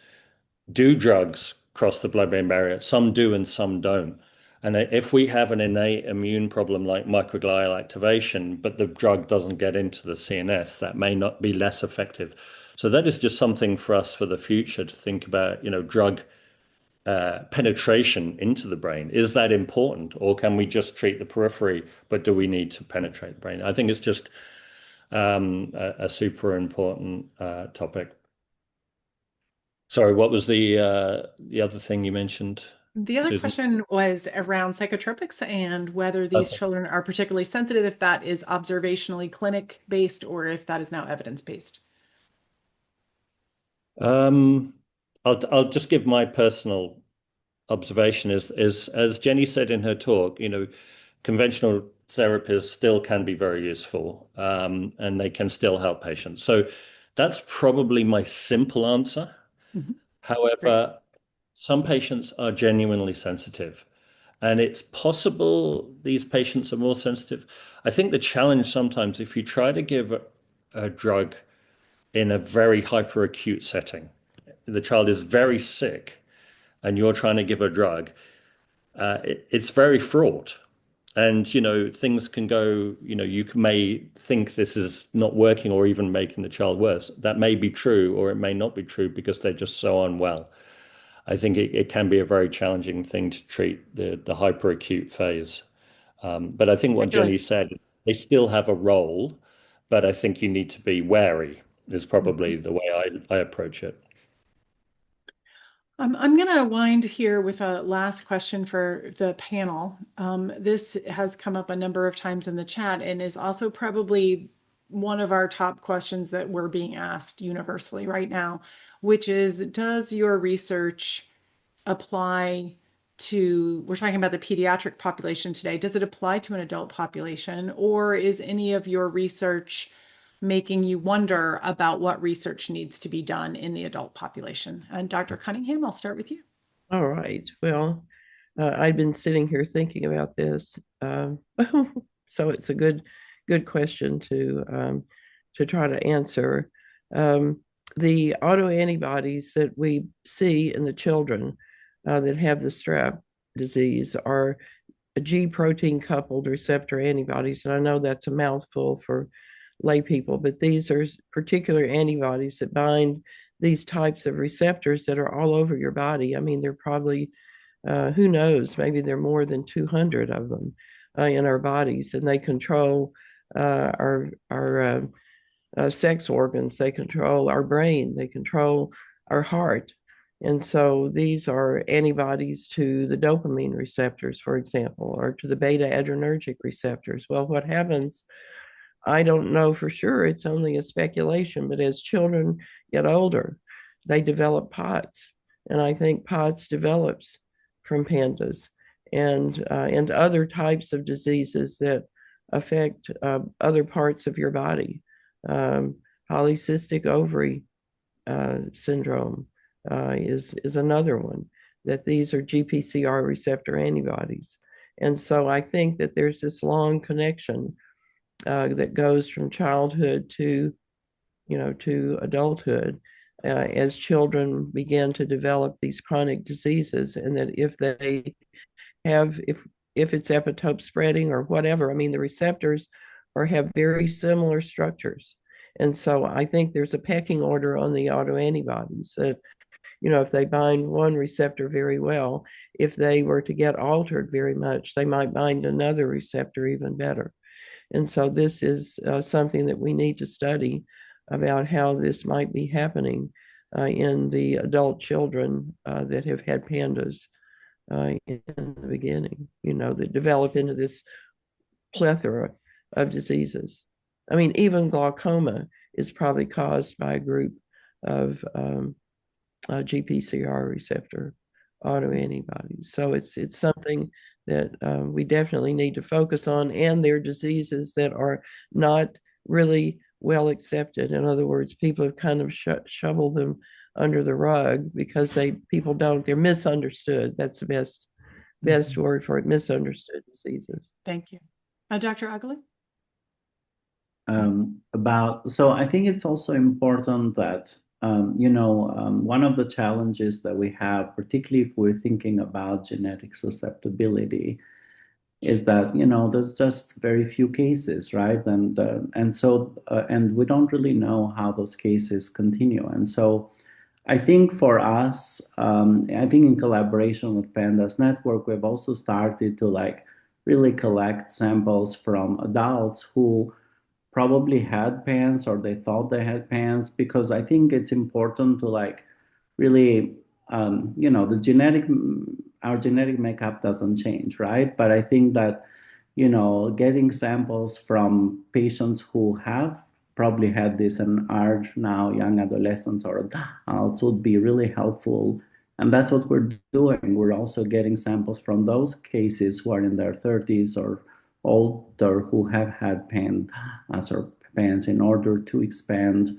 Do drugs cross the blood-brain barrier? Some do and some don't. And if we have an innate immune problem like microglial activation, but the drug doesn't get into the CNS, that may not be less effective. So that is just something for us for the future to think about, drug penetration into the brain. Is that important? Or can we just treat the periphery, but do we need to penetrate the brain? I think it's just a super important topic. Sorry, what was the other thing you mentioned? The other Susan? question was around psychotropics and whether these children are particularly sensitive, if that is observationally clinic-based or if that is now evidence-based. I'll just give my personal observation is as Jenny said in her talk, conventional therapies still can be very useful, and they can still help patients. So that's probably my simple answer. Mm-hmm. However, some patients are genuinely sensitive, And it's possible these patients are more sensitive. I think the challenge sometimes, if you try to give a drug in a very hyperacute setting, the child is very sick, and you're trying to give a drug, it's very fraught. And, things can go, you may think this is not working or even making the child worse. That may be true, or it may not be true because they're just so unwell. I think it can be a very challenging thing to treat the hyperacute phase. But I think what Jenny said, they still have a role, but I think you need to be wary is probably the way I approach it. I'm going to wind here with a last question for the panel. This has come up a number of times in the chat and is also probably one of our top questions that we're being asked universally right now, which is, does your research apply to, we're talking about the pediatric population today, does it apply to an adult population, or is any of your research making you wonder about what research needs to be done in the adult population? And Dr. Cunningham, I'll start with you. All right. Well, I've been sitting here thinking about this. So it's a good question to try to answer. The autoantibodies that we see in the children that have the strep disease are G protein coupled receptor antibodies. And I know that's a mouthful for lay people, but these are particular antibodies that bind these types of receptors that are all over your body. I mean, they're probably, who knows, maybe there are more than 200 of them in our bodies, and they control our sex organs, they control our brain, they control our heart. And so these are antibodies to the dopamine receptors, for example, or to the beta adrenergic receptors. Well, what happens, I don't know for sure, it's only a speculation, but as children get older, they develop POTS. And I think POTS develops from PANDAS and other types of diseases that affect other parts of your body. Polycystic ovary syndrome is another one, that these are GPCR receptor antibodies. And so I think that there's this long connection that goes from childhood to adulthood as children begin to develop these chronic diseases, and that if they have, if it's epitope spreading or whatever, I mean, the receptors have very similar structures. And so I think there's a pecking order on the autoantibodies that, if they bind one receptor very well, if they were to get altered very much, they might bind another receptor even better. And so this is something that we need to study about how this might be happening in the adult children that have had PANDAS in the beginning, that develop into this plethora of diseases. I mean, even glaucoma is probably caused by a group of GPCR receptor autoantibodies. So it's something that we definitely need to focus on, and they're diseases that are not really well accepted. In other words, people have kind of shoveled them under the rug because they're misunderstood. That's the best word for it, misunderstood diseases. Thank you. Dr. Agalliu? So I think it's also important that, one of the challenges that we have, particularly if we're thinking about genetic susceptibility, is that, there's just very few cases, right? And we don't really know how those cases continue. And so I think for us, I think in collaboration with PANDAS Network, we've also started to really collect samples from adults who probably had PANS or they thought they had PANS, because I think it's important to really, our genetic makeup doesn't change, right? But I think that, getting samples from patients who have probably had this and are now young adolescents or adults would be really helpful. And that's what we're doing. We're also getting samples from those cases who are in their 30s or older who have had PANS in order to expand.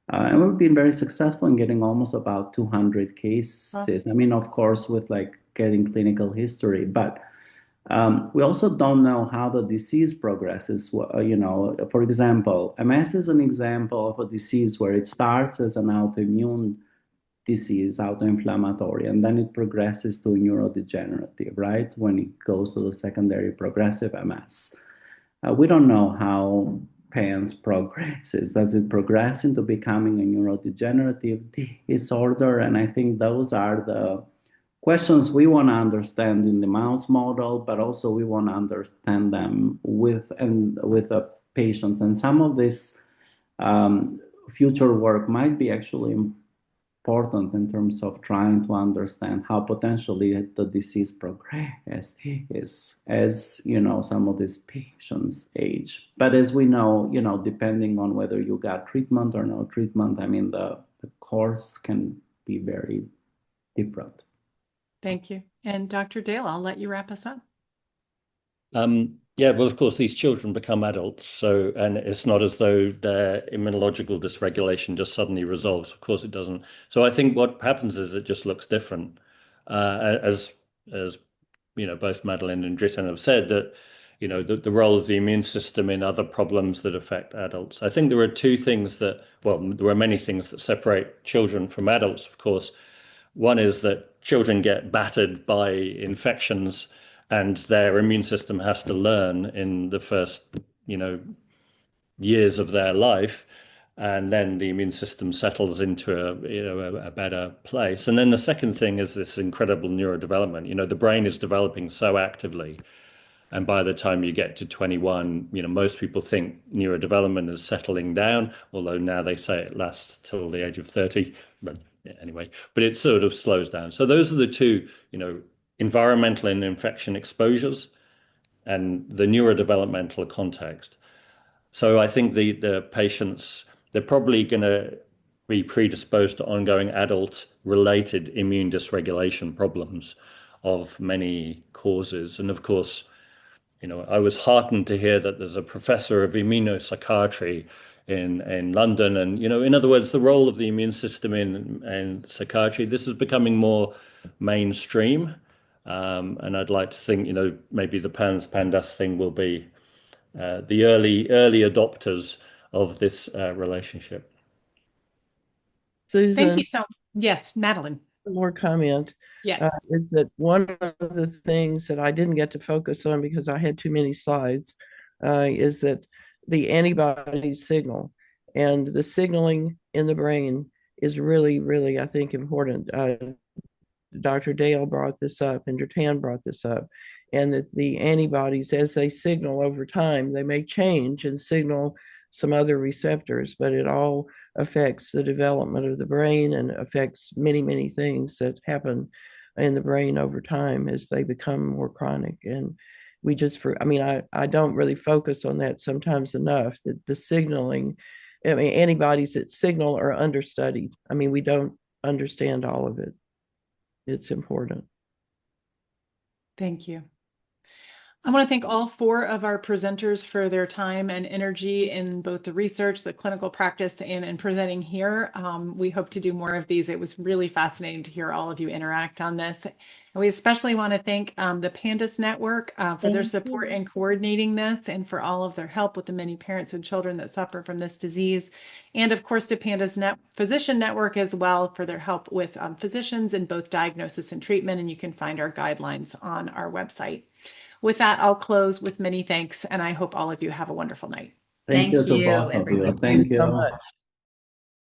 And we've been very successful in getting almost about 200 cases. I mean, of course, with getting clinical history, but We also don't know how the disease progresses. For example, MS is an example of a disease where it starts as an autoimmune disease, autoinflammatory, and then it progresses to neurodegenerative, right? When it goes to the secondary progressive MS. We don't know how PANS progresses. Does it progress into becoming a neurodegenerative disorder? And I think those are the questions we want to understand in the mouse model, but also we want to understand them with the patients. And some of this future work might be actually important in terms of trying to understand how potentially the disease progresses as some of these patients age. But as we know, depending on whether you got treatment or no treatment, I mean the course can be very different. Thank you. And Dr. Dale, I'll let you wrap us up. Yeah, well, of course, these children become adults, and it's not as though their immunological dysregulation just suddenly resolves. Of course, it doesn't. So I think what happens is it just looks different, as both Madeleine and Dritan have said, that the role of the immune system in other problems that affect adults. I think there are two things there are many things that separate children from adults, of course. One is that children get battered by infections, and their immune system has to learn in the first, years of their life, and then the immune system settles into a better place. And then the second thing is this incredible neurodevelopment. The brain is developing so actively, and by the time you get to 21, most people think neurodevelopment is settling down, although now they say it lasts till the age of 30. But anyway, but it sort of slows down. So those are the two, environmental and infection exposures and the neurodevelopmental context. So I think the patients, they're probably going to be predisposed to ongoing adult-related immune dysregulation problems of many causes. And of course, I was heartened to hear that there's a professor of immunopsychiatry in London. And, in other words, the role of the immune system in psychiatry, this is becoming more mainstream. And I'd like to think, maybe the PANS PANDAS thing will be the early adopters of this relationship. Susan, thank you so much. Yes, Madeleine. One more comment. Yes. Is that one of the things that I didn't get to focus on because I had too many slides, is that the antibody signal and the signaling in the brain is really, really, I think, important. Dr. Dale brought this up and Dritan brought this up, and that the antibodies, as they signal over time, they may change and signal some other receptors, but it all affects the development of the brain and affects many, many things that happen in the brain over time as they become more chronic. And we just, I don't really focus on that sometimes enough, that the signaling, antibodies that signal are understudied. We don't understand all of it. It's important. Thank you. I want to thank all four of our presenters for their time and energy in both the research, the clinical practice, and in presenting here. We hope to do more of these. It was really fascinating to hear all of you interact on this. And we especially want to thank the PANDAS Network for their support in coordinating this and for all of their help with the many parents and children that suffer from this disease. And of course, to PANDAS Physician Network as well for their help with physicians in both diagnosis and treatment. And you can find our guidelines on our website. With that, I'll close with many thanks, and I hope all of you have a wonderful night. Thank you to both of you. everybody. Thank you so much.